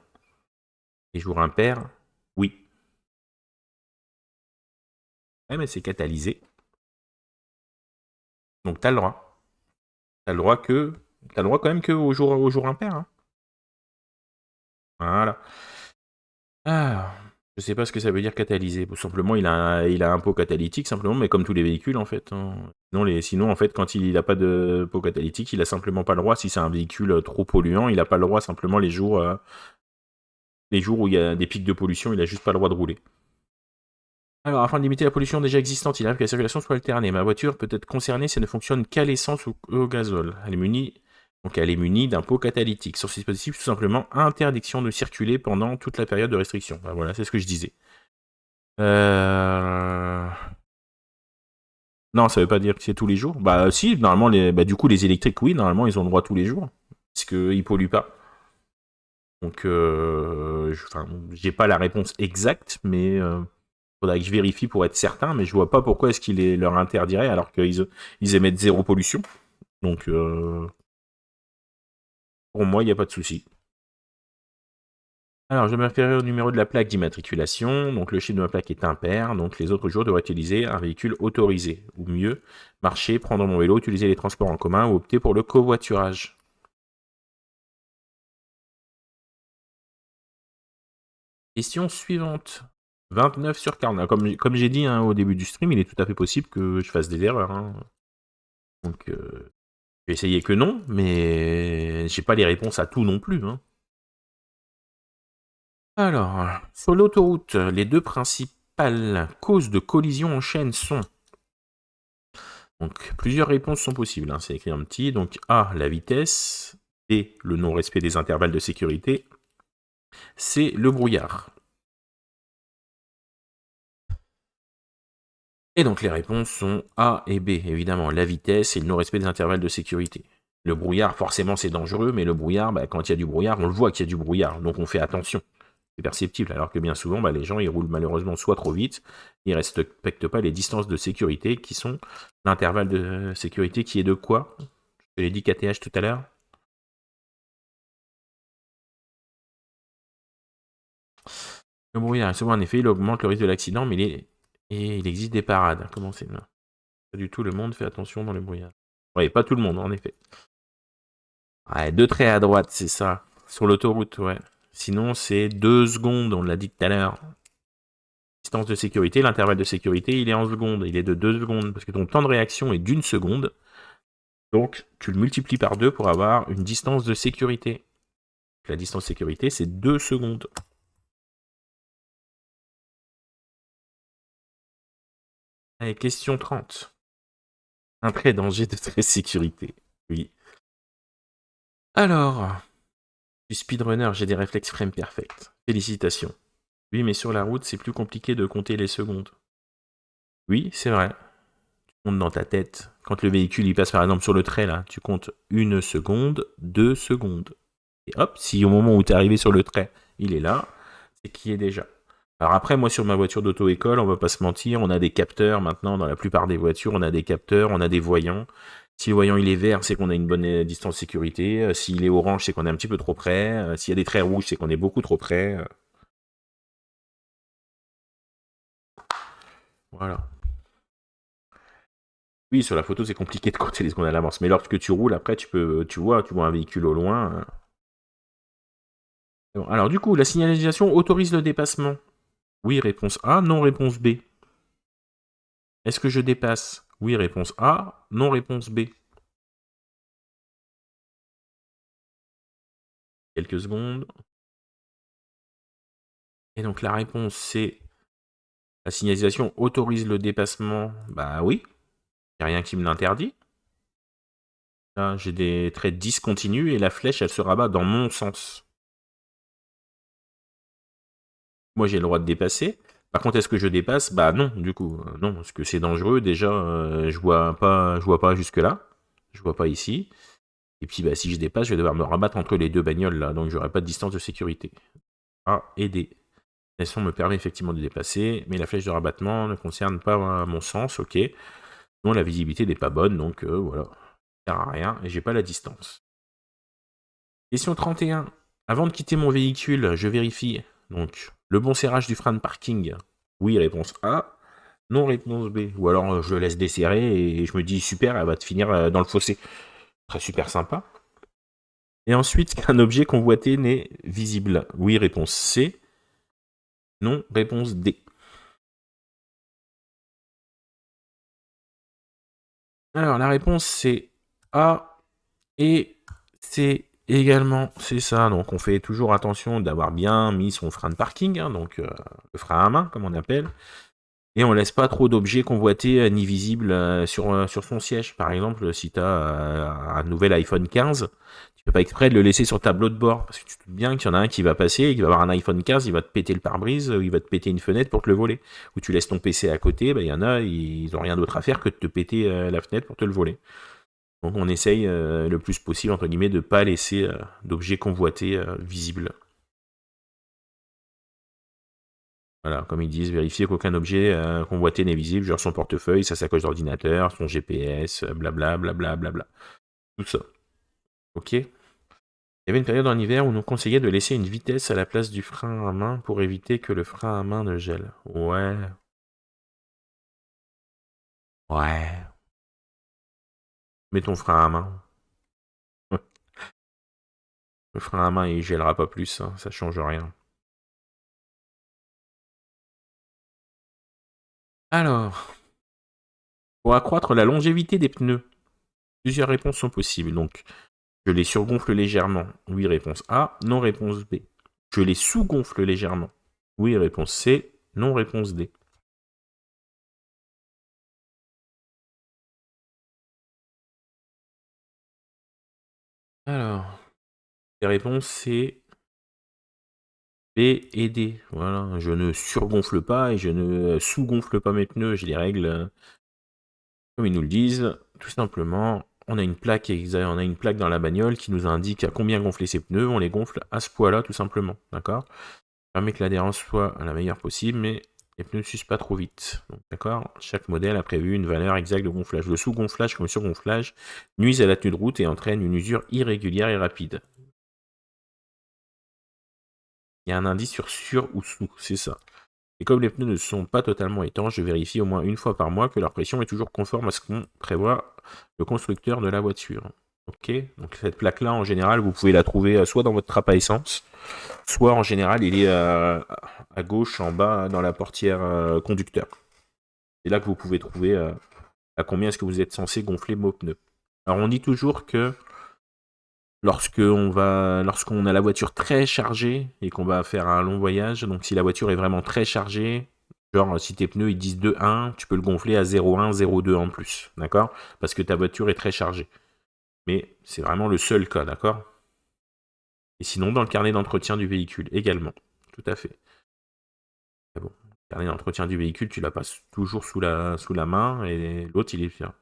Les jours impairs, oui. Ouais, mais c'est catalysé. Donc t'as le droit. T'as le droit quand même que aux jours impairs. Hein. Voilà. Ah, je sais pas ce que ça veut dire catalysé. Simplement, il a un pot catalytique, simplement, mais comme tous les véhicules, en fait. Hein. Sinon, en fait, quand il n'a pas de pot catalytique, il a simplement pas le droit. Si c'est un véhicule trop polluant, il n'a pas le droit simplement les jours où il y a des pics de pollution, il a juste pas le droit de rouler. Alors, afin de limiter la pollution déjà existante, il arrive que la circulation soit alternée. Ma voiture peut être concernée si elle ne fonctionne qu'à l'essence ou au gazole. Elle est munie d'un pot catalytique. Sur ce dispositif, tout simplement, interdiction de circuler pendant toute la période de restriction. Ben voilà, c'est ce que je disais. Non, ça veut pas dire que c'est tous les jours. Bah si, normalement, du coup, les électriques, oui, normalement, ils ont le droit tous les jours. Parce qu'ils polluent pas. Donc, j'ai pas la réponse exacte, mais faudrait que je vérifie pour être certain, mais je vois pas pourquoi est-ce qu'il leur interdirait alors qu'ils émettent zéro pollution. Donc, pour moi, il n'y a pas de souci. Alors, je vais me référer au numéro de la plaque d'immatriculation. Donc, le chiffre de ma plaque est impair. Donc, les autres jours devraient utiliser un véhicule autorisé. Ou mieux, marcher, prendre mon vélo, utiliser les transports en commun ou opter pour le covoiturage. Question suivante. 29 sur 40. Comme j'ai dit au début du stream, il est tout à fait possible que je fasse des erreurs. Hein. Donc, je vais essayer que non, mais j'ai pas les réponses à tout non plus. Hein. Alors, sur l'autoroute, les deux principales causes de collision en chaîne sont... Donc, plusieurs réponses sont possibles. Hein. C'est écrit en petit. Donc, A, la vitesse. B, le non-respect des intervalles de sécurité. C, le brouillard. Et donc, les réponses sont A et B. Évidemment, la vitesse et le non-respect des intervalles de sécurité. Le brouillard, forcément, c'est dangereux, mais le brouillard, quand il y a du brouillard, on le voit qu'il y a du brouillard. Donc, on fait attention. C'est perceptible, alors que bien souvent, les gens, ils roulent malheureusement soit trop vite, ils ne respectent pas les distances de sécurité qui sont l'intervalle de sécurité qui est de quoi? Je l'ai dit KTH tout à l'heure. Le brouillard, souvent en effet, il augmente le risque de l'accident, mais il existe des parades. Comment c'est là? Pas du tout le monde fait attention dans le brouillard. Oui, pas tout le monde, en effet. Ouais, 2 traits à droite, c'est ça. Sur l'autoroute, ouais. Sinon, c'est 2 secondes, on l'a dit tout à l'heure. Distance de sécurité, l'intervalle de sécurité, il est en secondes. Il est de 2 secondes, parce que ton temps de réaction est d'1 seconde. Donc, tu le multiplies par 2 pour avoir une distance de sécurité. La distance de sécurité, c'est 2 secondes. Allez, question 30. Un vrai danger de très sécurité. Oui. Alors, du speedrunner, j'ai des réflexes frame perfect. Félicitations. Oui, mais sur la route, c'est plus compliqué de compter les secondes. Oui, c'est vrai. Tu comptes dans ta tête. Quand le véhicule il passe par exemple sur le trait, là, tu comptes 1 seconde, 2 secondes. Et hop, si au moment où tu es arrivé sur le trait, il est là, c'est qu'il est déjà. Alors après, moi sur ma voiture d'auto-école, on va pas se mentir, on a des capteurs maintenant, dans la plupart des voitures, on a des capteurs, on a des voyants. Si le voyant il est vert, c'est qu'on a une bonne distance de sécurité. S'il est orange, c'est qu'on est un petit peu trop près. S'il y a des traits rouges, c'est qu'on est beaucoup trop près. Voilà. Oui, sur la photo, c'est compliqué de compter les secondes à l'avance. Mais lorsque tu roules, après, tu vois un véhicule au loin. Bon, alors du coup, la signalisation autorise le dépassement. Oui, réponse A. Non, réponse B. Est-ce que je dépasse? Oui, réponse A. Non, réponse B. Quelques secondes. Et donc la réponse c'est la signalisation autorise le dépassement. Bah oui, il n'y a rien qui me l'interdit. Là, j'ai des traits discontinus et la flèche elle se rabat dans mon sens. Moi j'ai le droit de dépasser. Par contre, est-ce que je dépasse? Bah non, du coup, non, parce que c'est dangereux. Déjà, je vois pas jusque là, je vois pas ici. Et puis, si je dépasse, je vais devoir me rabattre entre les deux bagnoles là, donc j'aurai pas de distance de sécurité. A et D. La façon me permet effectivement de dépasser, mais la flèche de rabattement ne concerne pas mon sens, ok. Non, la visibilité n'est pas bonne, donc voilà. Ça sert à rien, et j'ai pas la distance. Question 31. Avant de quitter mon véhicule, je vérifie donc le bon serrage du frein de parking. Oui, réponse A. Non, réponse B. Ou alors je le laisse desserrer et je me dis super, elle va te finir dans le fossé. Très super sympa. Et ensuite, qu'un objet convoité n'est visible. Oui, réponse C. Non, réponse D. Alors, la réponse, c'est A et C également. C'est ça. Donc, on fait toujours attention d'avoir bien mis son frein de parking, hein, donc le frein à main, comme on appelle. Et on laisse pas trop d'objets convoités ni visibles sur son siège. Par exemple, si tu as un nouvel iPhone 15, tu peux pas exprès de le laisser sur tableau de bord. Parce que tu te doutes bien qu'il y en a un qui va passer et qui va avoir un iPhone 15, il va te péter le pare-brise, il va te péter une fenêtre pour te le voler. Ou tu laisses ton PC à côté, il y en a, ils ont rien d'autre à faire que de te péter la fenêtre pour te le voler. Donc on essaye le plus possible, entre guillemets, de ne pas laisser d'objets convoités visibles. Voilà, comme ils disent, vérifier qu'aucun objet convoité n'est visible, genre son portefeuille, sa sacoche d'ordinateur, son GPS, blabla, blabla, blabla. Tout ça. Ok. Il y avait une période en hiver où nous conseillait de laisser une vitesse à la place du frein à main pour éviter que le frein à main ne gèle. Ouais. Ouais. Mets ton frein à main. Le frein à main, il gèlera pas plus, hein, ça change rien. Alors, pour accroître la longévité des pneus, Plusieurs réponses sont possibles. Donc, je les surgonfle légèrement. Oui, réponse A. Non, réponse B. Je les sous-gonfle légèrement. Oui, réponse C. Non, réponse D. Alors, les réponses c'est B et D. Voilà, je ne surgonfle pas et je ne sous-gonfle pas mes pneus. Je les règle comme ils nous le disent. Tout simplement, on a une plaque dans la bagnole qui nous indique à combien gonfler ses pneus. On les gonfle à ce poids-là, tout simplement. D'accord ? Ça permet que l'adhérence soit la meilleure possible, mais les pneus ne s'usent pas trop vite. D'accord ? Chaque modèle a prévu une valeur exacte de gonflage. Le sous-gonflage comme le surgonflage nuisent à la tenue de route et entraîne une usure irrégulière et rapide. Il y a un indice sur ou sous, c'est ça. Et comme les pneus ne sont pas totalement étanches, je vérifie au moins une fois par mois que leur pression est toujours conforme à ce qu'on prévoit le constructeur de la voiture. Ok, donc cette plaque-là, en général, vous pouvez la trouver soit dans votre trappe à essence, soit en général, il est à gauche, en bas, dans la portière conducteur. C'est là que vous pouvez trouver à combien est-ce que vous êtes censé gonfler vos pneus. Alors on dit toujours que lorsqu'on a la voiture très chargée et qu'on va faire un long voyage, donc si la voiture est vraiment très chargée, genre si tes pneus ils disent 2,1, tu peux le gonfler à 0,1, 0,2 en plus, d'accord ? Parce que ta voiture est très chargée. Mais c'est vraiment le seul cas, d'accord ? Et sinon, dans le carnet d'entretien du véhicule également. Tout à fait. Mais bon, le carnet d'entretien du véhicule, tu la passes toujours sous la main et l'autre, il est fier.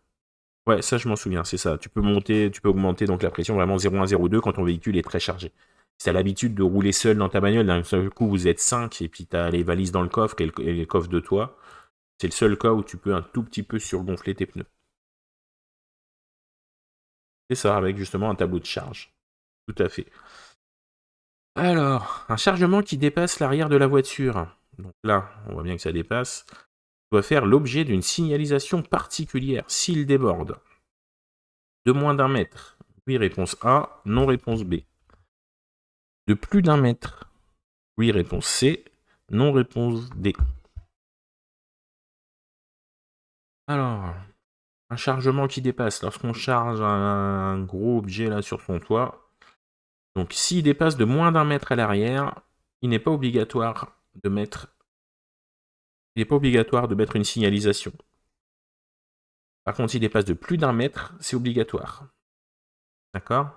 Ouais, ça, je m'en souviens, c'est ça. Tu peux augmenter donc la pression vraiment 0,1, 0,2 quand ton véhicule est très chargé. Si tu as l'habitude de rouler seul dans ta bagnole, d'un seul coup, vous êtes 5 et puis tu as les valises dans le coffre et le coffre de toi, c'est le seul cas où tu peux un tout petit peu surgonfler tes pneus. C'est ça, avec justement un tableau de charge. Tout à fait. Alors, un chargement qui dépasse l'arrière de la voiture. Donc là, on voit bien que ça dépasse. Doit faire l'objet d'une signalisation particulière s'il déborde. De moins d'1 mètre. Oui, réponse A. Non, réponse B. De plus d'1 mètre. Oui, réponse C. Non, réponse D. Alors, un chargement qui dépasse. Lorsqu'on charge un gros objet là sur son toit, donc s'il dépasse de moins d'1 mètre à l'arrière, il n'est pas obligatoire de mettre une signalisation. Par contre, s'il dépasse de plus d'1 mètre, c'est obligatoire. D'accord ?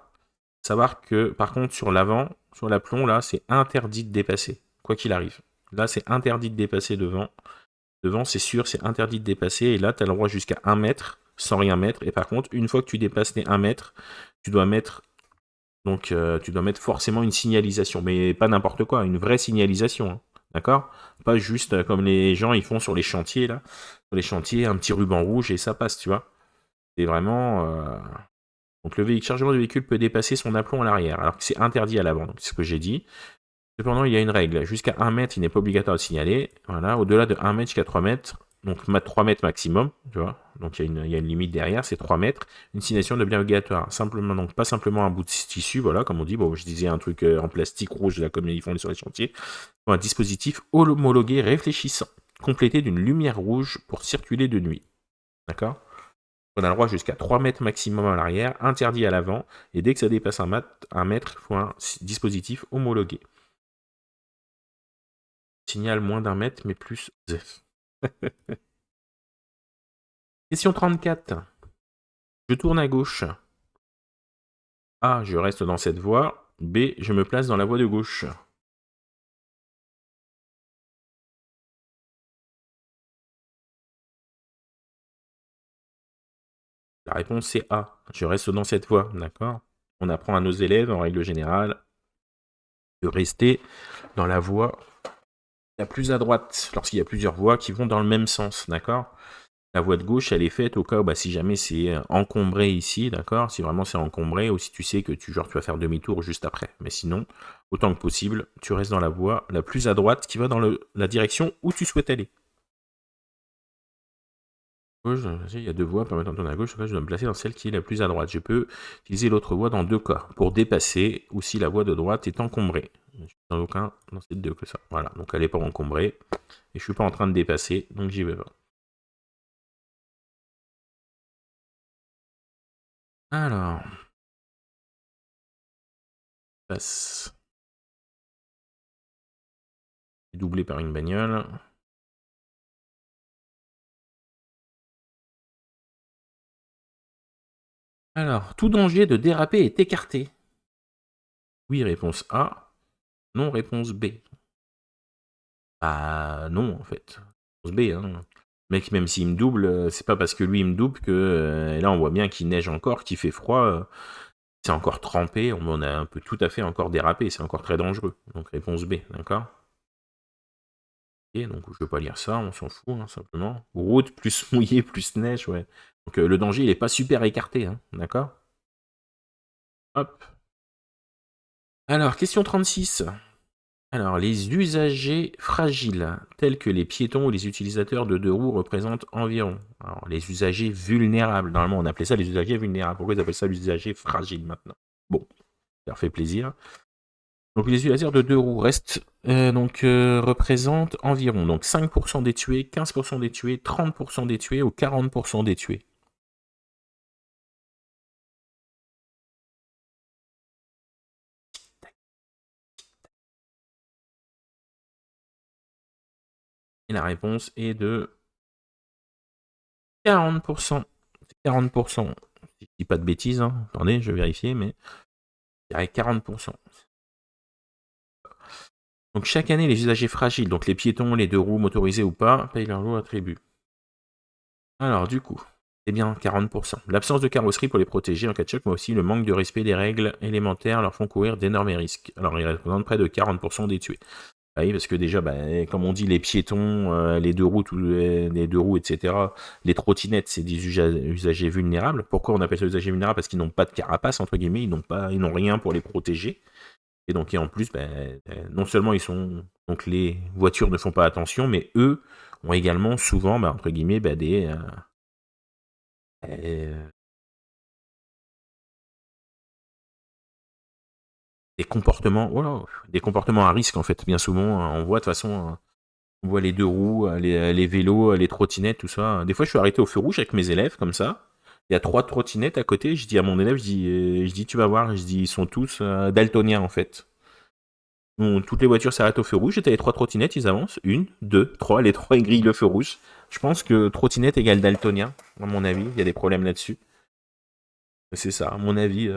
Savoir que, par contre, sur l'avant, sur l'aplomb, là, c'est interdit de dépasser, quoi qu'il arrive. Là, c'est interdit de dépasser devant. Devant, c'est sûr, c'est interdit de dépasser. Et là, tu as le droit jusqu'à 1 mètre, sans rien mettre. Et par contre, une fois que tu dépasses les 1 mètre, tu dois mettre forcément une signalisation. Mais pas n'importe quoi, une vraie signalisation. Hein. D'accord ? Pas juste comme les gens ils font sur les chantiers, là. Sur les chantiers, un petit ruban rouge et ça passe, tu vois. C'est vraiment... Donc le chargement du véhicule peut dépasser son aplomb à l'arrière, alors que c'est interdit à l'avant, donc c'est ce que j'ai dit. Cependant, il y a une règle. Jusqu'à 1 mètre, il n'est pas obligatoire de signaler. Voilà, au-delà de 1 mètre jusqu'à 3 mètres, donc 3 mètres maximum, tu vois. Donc il y a une limite derrière, c'est 3 mètres. Une signalisation devient obligatoire. Simplement, donc pas simplement un bout de tissu, voilà, comme on dit. Bon, je disais un truc en plastique rouge, là, comme ils font sur les chantiers. Un dispositif homologué réfléchissant, complété d'une lumière rouge pour circuler de nuit. D'accord ? On a le droit jusqu'à 3 mètres maximum à l'arrière, interdit à l'avant, et dès que ça dépasse 1 mètre, il faut un dispositif homologué. Signal moins d'1 mètre, mais plus Z. Question 34. Je tourne à gauche. A. Je reste dans cette voie. B. Je me place dans la voie de gauche. La réponse est A. Je reste dans cette voie, d'accord ? On apprend à nos élèves, en règle générale, de rester dans la voie la plus à droite, lorsqu'il y a plusieurs voies qui vont dans le même sens, d'accord ? La voie de gauche, elle est faite au cas où, si jamais c'est encombré ici, d'accord ? Si vraiment c'est encombré, ou si tu sais que tu vas faire demi-tour juste après. Mais sinon, autant que possible, tu restes dans la voie la plus à droite qui va dans la direction où tu souhaites aller. Il y a 2 voies permettant de tourner à gauche, je dois me placer dans celle qui est la plus à droite. Je peux utiliser l'autre voie dans 2 cas, pour dépasser, ou si la voie de droite est encombrée. Je suis dans aucun dans ces 2 que ça. Voilà, donc elle n'est pas encombrée, et je suis pas en train de dépasser, donc j'y vais pas. Alors. Passe. Doublé par une bagnole. Alors, tout danger de déraper est écarté. Oui, réponse A. Non, réponse B. Bah non, en fait. Réponse B, hein. Le mec, même s'il me double, c'est pas parce que lui il me double que là on voit bien qu'il neige encore, qu'il fait froid, c'est encore trempé, on a un peu tout à fait encore dérapé, c'est encore très dangereux. Donc réponse B, d'accord? Ok, donc je vais pas lire ça, on s'en fout, hein, simplement. Route plus mouillé plus neige, ouais. Donc le danger il est pas super écarté, hein, d'accord? Hop. Alors, question 36. Alors, les usagers fragiles, tels que les piétons ou les utilisateurs de deux roues, représentent environ. Alors, les usagers vulnérables, normalement on appelait ça les usagers vulnérables. Pourquoi ils appellent ça les usagers fragiles maintenant? Bon, ça leur fait plaisir. Donc, les utilisateurs de deux roues représentent environ donc 5% des tués, 15% des tués, 30% des tués ou 40% des tués. Et la réponse est de 40%. 40%. Je dis pas de bêtises, hein. Attendez, je vais vérifier, mais je dirais 40%. Donc chaque année, les usagers fragiles, donc les piétons, les deux roues motorisés ou pas, payent leur lot à tribu. Alors du coup, c'est bien 40%. L'absence de carrosserie pour les protéger en cas de choc, mais aussi le manque de respect des règles élémentaires leur font courir d'énormes risques. Alors ils représentent près de 40% des tués. Ah oui, parce que déjà, comme on dit, les piétons, les deux roues, etc., les trottinettes, c'est des usagers vulnérables. Pourquoi on appelle ça usagers vulnérables? Parce qu'ils n'ont pas de carapace, entre guillemets, ils n'ont rien pour les protéger. Et donc, et en plus, non seulement donc les voitures ne font pas attention, mais eux ont également souvent, entre guillemets, des comportements à risque, en fait. Bien souvent, on voit de toute façon, on voit les deux roues, les vélos, les trottinettes, tout ça. Des fois, je suis arrêté au feu rouge avec mes élèves, comme ça. Il y a 3 trottinettes à côté. Je dis à mon élève, je dis tu vas voir, je dis, ils sont tous daltoniens, en fait. Toutes les voitures s'arrêtent au feu rouge, et t'as les 3 trottinettes, ils avancent. 1, 2, 3, les 3 ils grillent le feu rouge. Je pense que trottinette égale daltonien, à mon avis. Il y a des problèmes là-dessus. C'est ça, à mon avis.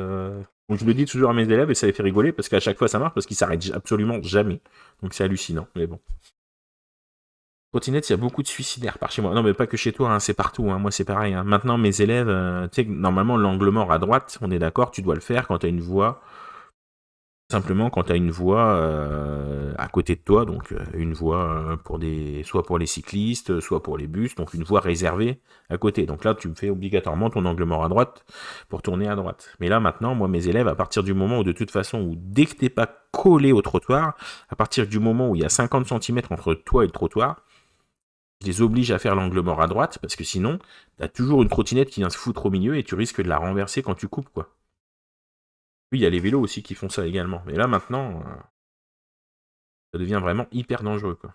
Donc je le dis toujours à mes élèves et ça les fait rigoler parce qu'à chaque fois ça marche parce qu'ils s'arrêtent absolument jamais. Donc c'est hallucinant, mais bon. Trottinette, il y a beaucoup de suicidaires par chez moi. Non, mais pas que chez toi, hein, c'est partout. Hein. Moi, c'est pareil. Hein. Maintenant, mes élèves, tu sais, normalement, l'angle mort à droite, on est d'accord, tu dois le faire quand tu as une voie. Simplement, quand tu as une voie à côté de toi, donc une voie soit pour les cyclistes, soit pour les bus, donc une voie réservée à côté. Donc là, tu me fais obligatoirement ton angle mort à droite pour tourner à droite. Mais là, maintenant, moi, mes élèves, à partir du moment où, de toute façon, où dès que t'es pas collé au trottoir, à partir du moment où il y a 50 cm entre toi et le trottoir, je les oblige à faire l'angle mort à droite, parce que sinon, t'as toujours une trottinette qui vient se foutre au milieu et tu risques de la renverser quand tu coupes, quoi. Oui, il y a les vélos aussi qui font ça également. Mais là, maintenant, ça devient vraiment hyper dangereux, quoi.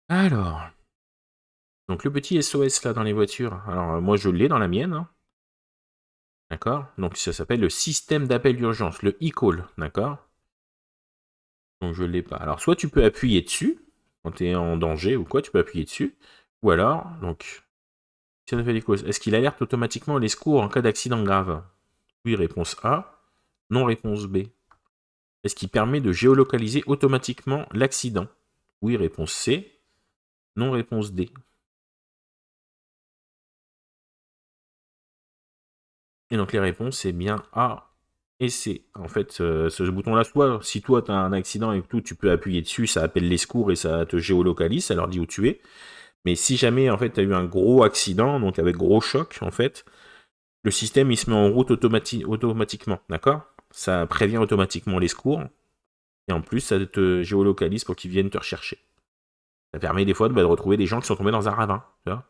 Alors, donc le petit SOS là dans les voitures. Alors, moi, je l'ai dans la mienne, hein. D'accord? Donc, ça s'appelle le système d'appel d'urgence, le e-call, d'accord? Donc, je l'ai pas. Alors, soit tu peux appuyer dessus, quand tu es en danger ou quoi, tu peux appuyer dessus. Ou alors, donc, est-ce qu'il alerte automatiquement les secours en cas d'accident grave? Oui, réponse A. Non, réponse B. Est-ce qu'il permet de géolocaliser automatiquement l'accident? Oui, réponse C. Non, réponse D. Et donc les réponses, c'est bien A et C. En fait, ce bouton-là, soit si toi tu as un accident et tout, tu peux appuyer dessus, ça appelle les secours et ça te géolocalise, ça leur dit où tu es. Mais si jamais en fait tu as eu un gros accident, donc avec gros choc, en fait, le système il se met en route automatiquement, d'accord? Ça prévient automatiquement les secours et en plus ça te géolocalise pour qu'ils viennent te rechercher. Ça permet des fois de retrouver des gens qui sont tombés dans un ravin, tu vois?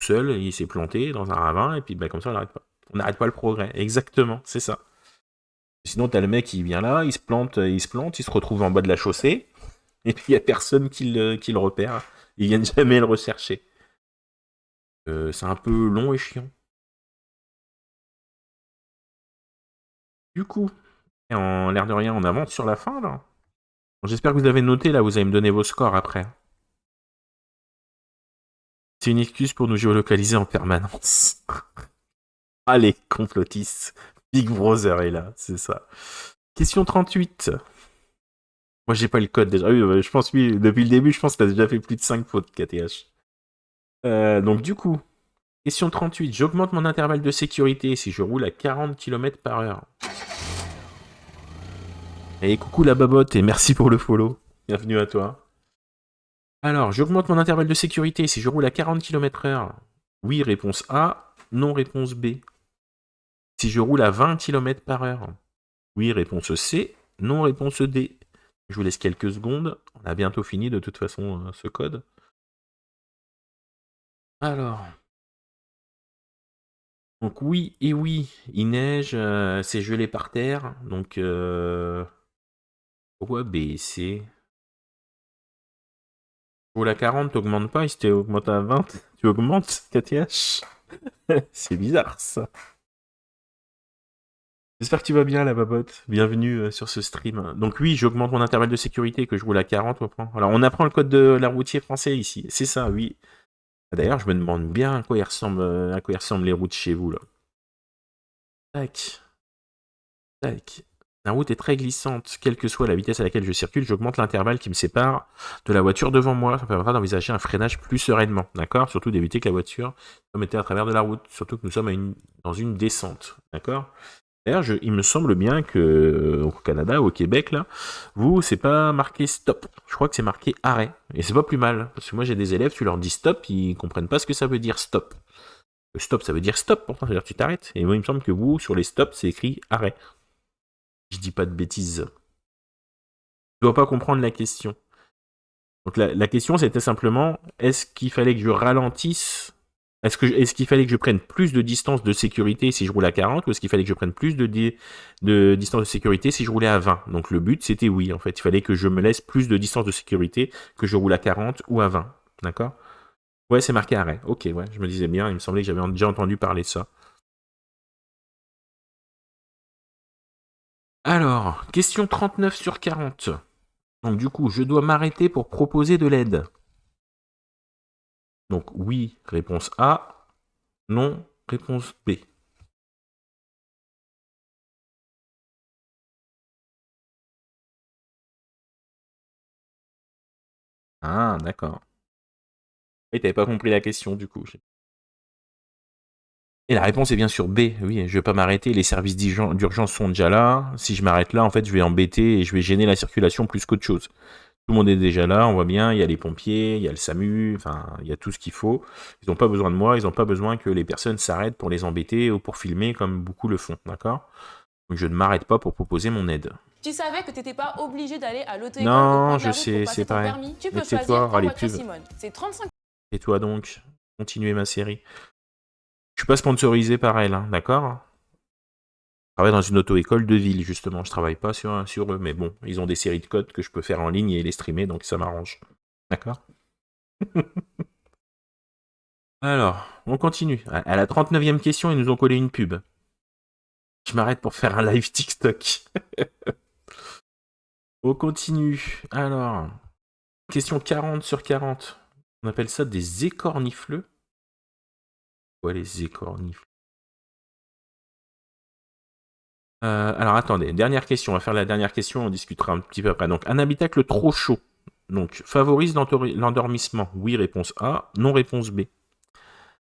Seul, il s'est planté dans un ravin et puis comme ça on n'arrête pas. On n'arrête pas le progrès. Exactement, c'est ça. Sinon, t'as le mec qui vient là, il se plante, il se retrouve en bas de la chaussée, et puis il n'y a personne qui le repère. Ils viennent jamais le rechercher. C'est un peu long et chiant. Du coup, en l'air de rien, on avance sur la fin, là. Bon, j'espère que vous avez noté, là, vous allez me donner vos scores après. C'est une excuse pour nous géolocaliser en permanence. Allez, complotistes. Big Brother est là, c'est ça. Question 38. Moi, j'ai pas le code déjà. Oui, je pense, oui, depuis le début, je pense que t'as déjà fait plus de 5 fautes, KTH. Donc, du coup, question 38. J'augmente mon intervalle de sécurité si je roule à 40 km/h. Et coucou la babotte et merci pour le follow. Bienvenue à toi. Alors, j'augmente mon intervalle de sécurité si je roule à 40 km/h. Oui, réponse A. Non, réponse B. Si je roule à 20 km/h. Oui, réponse C. Non, réponse D. Je vous laisse quelques secondes. On a bientôt fini de toute façon ce code. Alors. Donc oui et oui, il neige, c'est gelé par terre. Donc pourquoi B et C? Pour la 40, t'augmentes pas, il s'était augmenté à 20. Tu augmentes, KTH? C'est bizarre ça. J'espère que tu vas bien, la babotte. Bienvenue sur ce stream. Donc oui, j'augmente mon intervalle de sécurité, que je roule à 40. Alors on apprend le code de la routier français ici. C'est ça, oui. D'ailleurs, je me demande bien à quoi ils ressemblent les routes chez vous, là. Tac. Tac. La route est très glissante. Quelle que soit la vitesse à laquelle je circule, j'augmente l'intervalle qui me sépare de la voiture devant moi. Ça permettra d'envisager un freinage plus sereinement. D'accord? Surtout d'éviter que la voiture soit mettée à travers de la route. Surtout que nous sommes dans une descente. D'accord? D'ailleurs, il me semble bien que au Canada, au Québec, là, vous, c'est pas marqué stop. Je crois que c'est marqué arrêt. Et c'est pas plus mal. Parce que moi, j'ai des élèves, tu leur dis stop, ils comprennent pas ce que ça veut dire stop. Stop, ça veut dire stop, pourtant, c'est-à-dire tu t'arrêtes. Et moi, il me semble que vous, sur les stops, c'est écrit arrêt. Je dis pas de bêtises. Tu dois pas comprendre la question. Donc la question, c'était simplement, est-ce qu'il fallait que je ralentisse? Est-ce qu'il fallait que je prenne plus de distance de sécurité si je roule à 40 ou est-ce qu'il fallait que je prenne plus de distance de sécurité si je roulais à 20? Donc le but, c'était oui, en fait. Il fallait que je me laisse plus de distance de sécurité que je roule à 40 ou à 20. D'accord? Ouais, c'est marqué arrêt. Ok, ouais, je me disais bien, il me semblait que j'avais déjà entendu parler de ça. Alors, question 39 sur 40. Donc du coup, je dois m'arrêter pour proposer de l'aide. Donc oui, réponse A. Non, réponse B. Ah, d'accord. Et t'avais pas compris la question du coup. Et la réponse est bien sûr B. Oui, je vais pas m'arrêter. Les services d'urgence sont déjà là. Si je m'arrête là, en fait, je vais embêter et je vais gêner la circulation plus qu'autre chose. Tout le monde est déjà là, on voit bien, il y a les pompiers, il y a le SAMU, enfin, il y a tout ce qu'il faut. Ils n'ont pas besoin de moi, ils n'ont pas besoin que les personnes s'arrêtent pour les embêter ou pour filmer comme beaucoup le font, d'accord? Donc je ne m'arrête pas pour proposer mon aide. Tu savais que tu n'étais pas obligé d'aller à l'auto-école Non, au coin de je la route sais, pour passer c'est ton pareil. permis. Tu Mais peux choisir tais-toi, ta les voiture pubs. Simone. C'est 35. Et toi donc, continuez ma série. Je suis pas sponsorisé par elle, hein, d'accord? Je travaille dans une auto-école de ville, justement. Je travaille pas sur eux, mais bon, ils ont des séries de codes que je peux faire en ligne et les streamer, donc ça m'arrange. D'accord? Alors, on continue. À la 39e question, ils nous ont collé une pub. Je m'arrête pour faire un live TikTok. On continue. Alors, question 40 sur 40. On appelle ça des écornifleux. Ouais, les écornifleux. Alors, attendez. Dernière question. On va faire la dernière question. On discutera un petit peu après. Donc, un habitacle trop chaud. Donc, favorise l'endormissement. Oui, réponse A. Non, réponse B.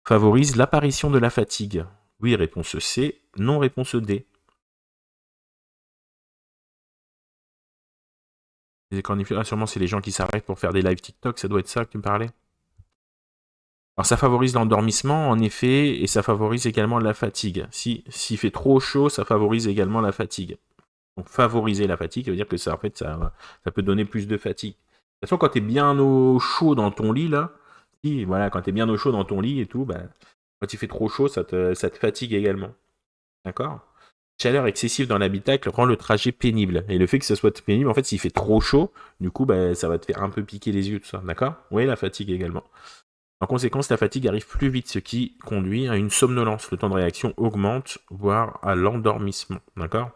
Favorise l'apparition de la fatigue. Oui, réponse C. Non, réponse D. Les écornifleux. Ah, sûrement, c'est les gens qui s'arrêtent pour faire des live TikTok. Ça doit être ça que tu me parlais. Alors ça favorise l'endormissement, en effet, et ça favorise également la fatigue. S'il fait trop chaud, ça favorise également la fatigue. Donc favoriser la fatigue, ça veut dire que ça, en fait, ça peut donner plus de fatigue. De toute façon, quand t'es bien au chaud dans ton lit, là, voilà, quand t'es bien au chaud dans ton lit et tout, bah, quand il fait trop chaud, ça te fatigue également. D'accord? Chaleur excessive dans l'habitacle rend le trajet pénible. Et le fait que ça soit pénible, en fait, s'il fait trop chaud, du coup, bah, ça va te faire un peu piquer les yeux, tout ça. D'accord? Oui, la fatigue également. En conséquence, la fatigue arrive plus vite, ce qui conduit à une somnolence. Le temps de réaction augmente, voire à l'endormissement. D'accord?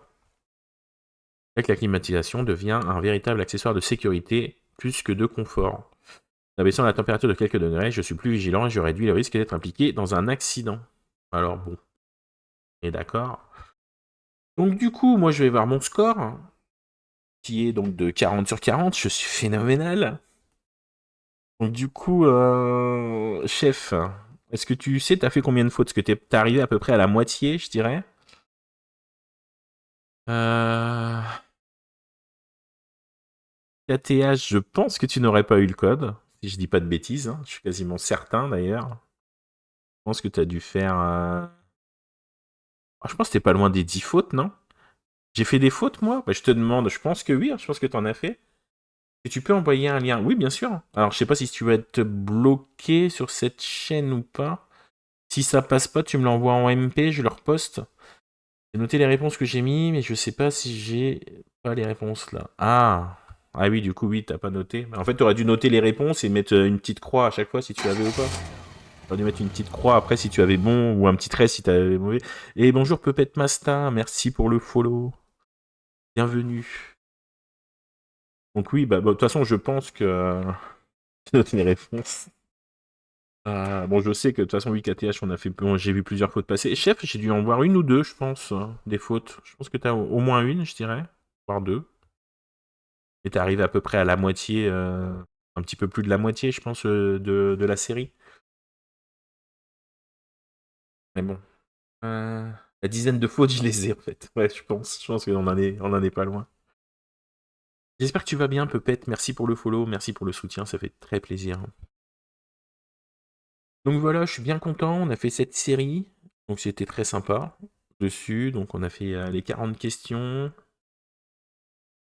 Avec la climatisation devient un véritable accessoire de sécurité plus que de confort. En abaissant la température de quelques degrés, je suis plus vigilant et je réduis le risque d'être impliqué dans un accident. Alors bon, et d'accord. Donc du coup, moi je vais voir mon score, qui est donc de 40 sur 40, je suis phénoménal. Donc du coup, chef, est-ce que tu sais t'as fait combien de fautes? Est-ce que t'es arrivé à peu près à la moitié, je dirais. KTH, je pense que tu n'aurais pas eu le code, si je dis pas de bêtises, hein. Je suis quasiment certain d'ailleurs. Je pense que tu as dû faire... je pense que t'es pas loin des 10 fautes, non? J'ai fait des fautes, moi? Bah, je te demande, je pense que oui, hein, je pense que t'en as fait. Et tu peux envoyer un lien? Oui, bien sûr. Alors, je sais pas si tu vas être bloqué sur cette chaîne ou pas. Si ça passe pas, tu me l'envoies en MP, je le reposte. J'ai noté les réponses que j'ai mis, mais je sais pas si j'ai pas les réponses là. Ah oui, du coup, oui, t'as pas noté. En fait, t'aurais dû noter les réponses et mettre une petite croix à chaque fois si tu avais ou pas. T'aurais dû mettre une petite croix après si tu avais bon, ou un petit trait si tu avais mauvais. Et bonjour Puppet Masta, merci pour le follow. Bienvenue. Donc oui, bah de toute façon, je pense que j'ai noté les réponses. Bon, je sais que de toute façon, oui, KTH, on a fait, j'ai vu plusieurs fautes passer. Chef, j'ai dû en voir une ou deux, je pense, des fautes. Je pense que t'as au moins une, je dirais, voire deux. Et t'es arrivé à peu près à la moitié, un petit peu plus de la moitié, je pense, de la série. Mais bon. La dizaine de fautes, je les ai, en fait. Ouais, je pense qu'on en est pas loin. J'espère que tu vas bien, Puppet. Merci pour le follow, merci pour le soutien, ça fait très plaisir. Donc voilà, je suis bien content, on a fait cette série, donc c'était très sympa dessus, donc on a fait les 40 questions.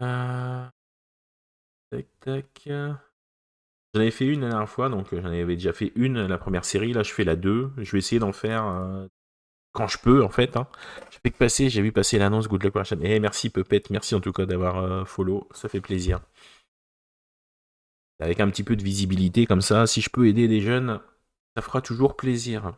Tac, tac. J'en avais fait une la dernière fois, donc j'en avais déjà fait une la première série, là je fais la 2, je vais essayer d'en faire quand je peux en fait. Hein. J'ai fait que passer, j'ai vu passer l'annonce, good luck pour la chaîne. Eh merci Puppet, merci en tout cas d'avoir follow, ça fait plaisir. Avec un petit peu de visibilité comme ça, si je peux aider des jeunes, ça fera toujours plaisir.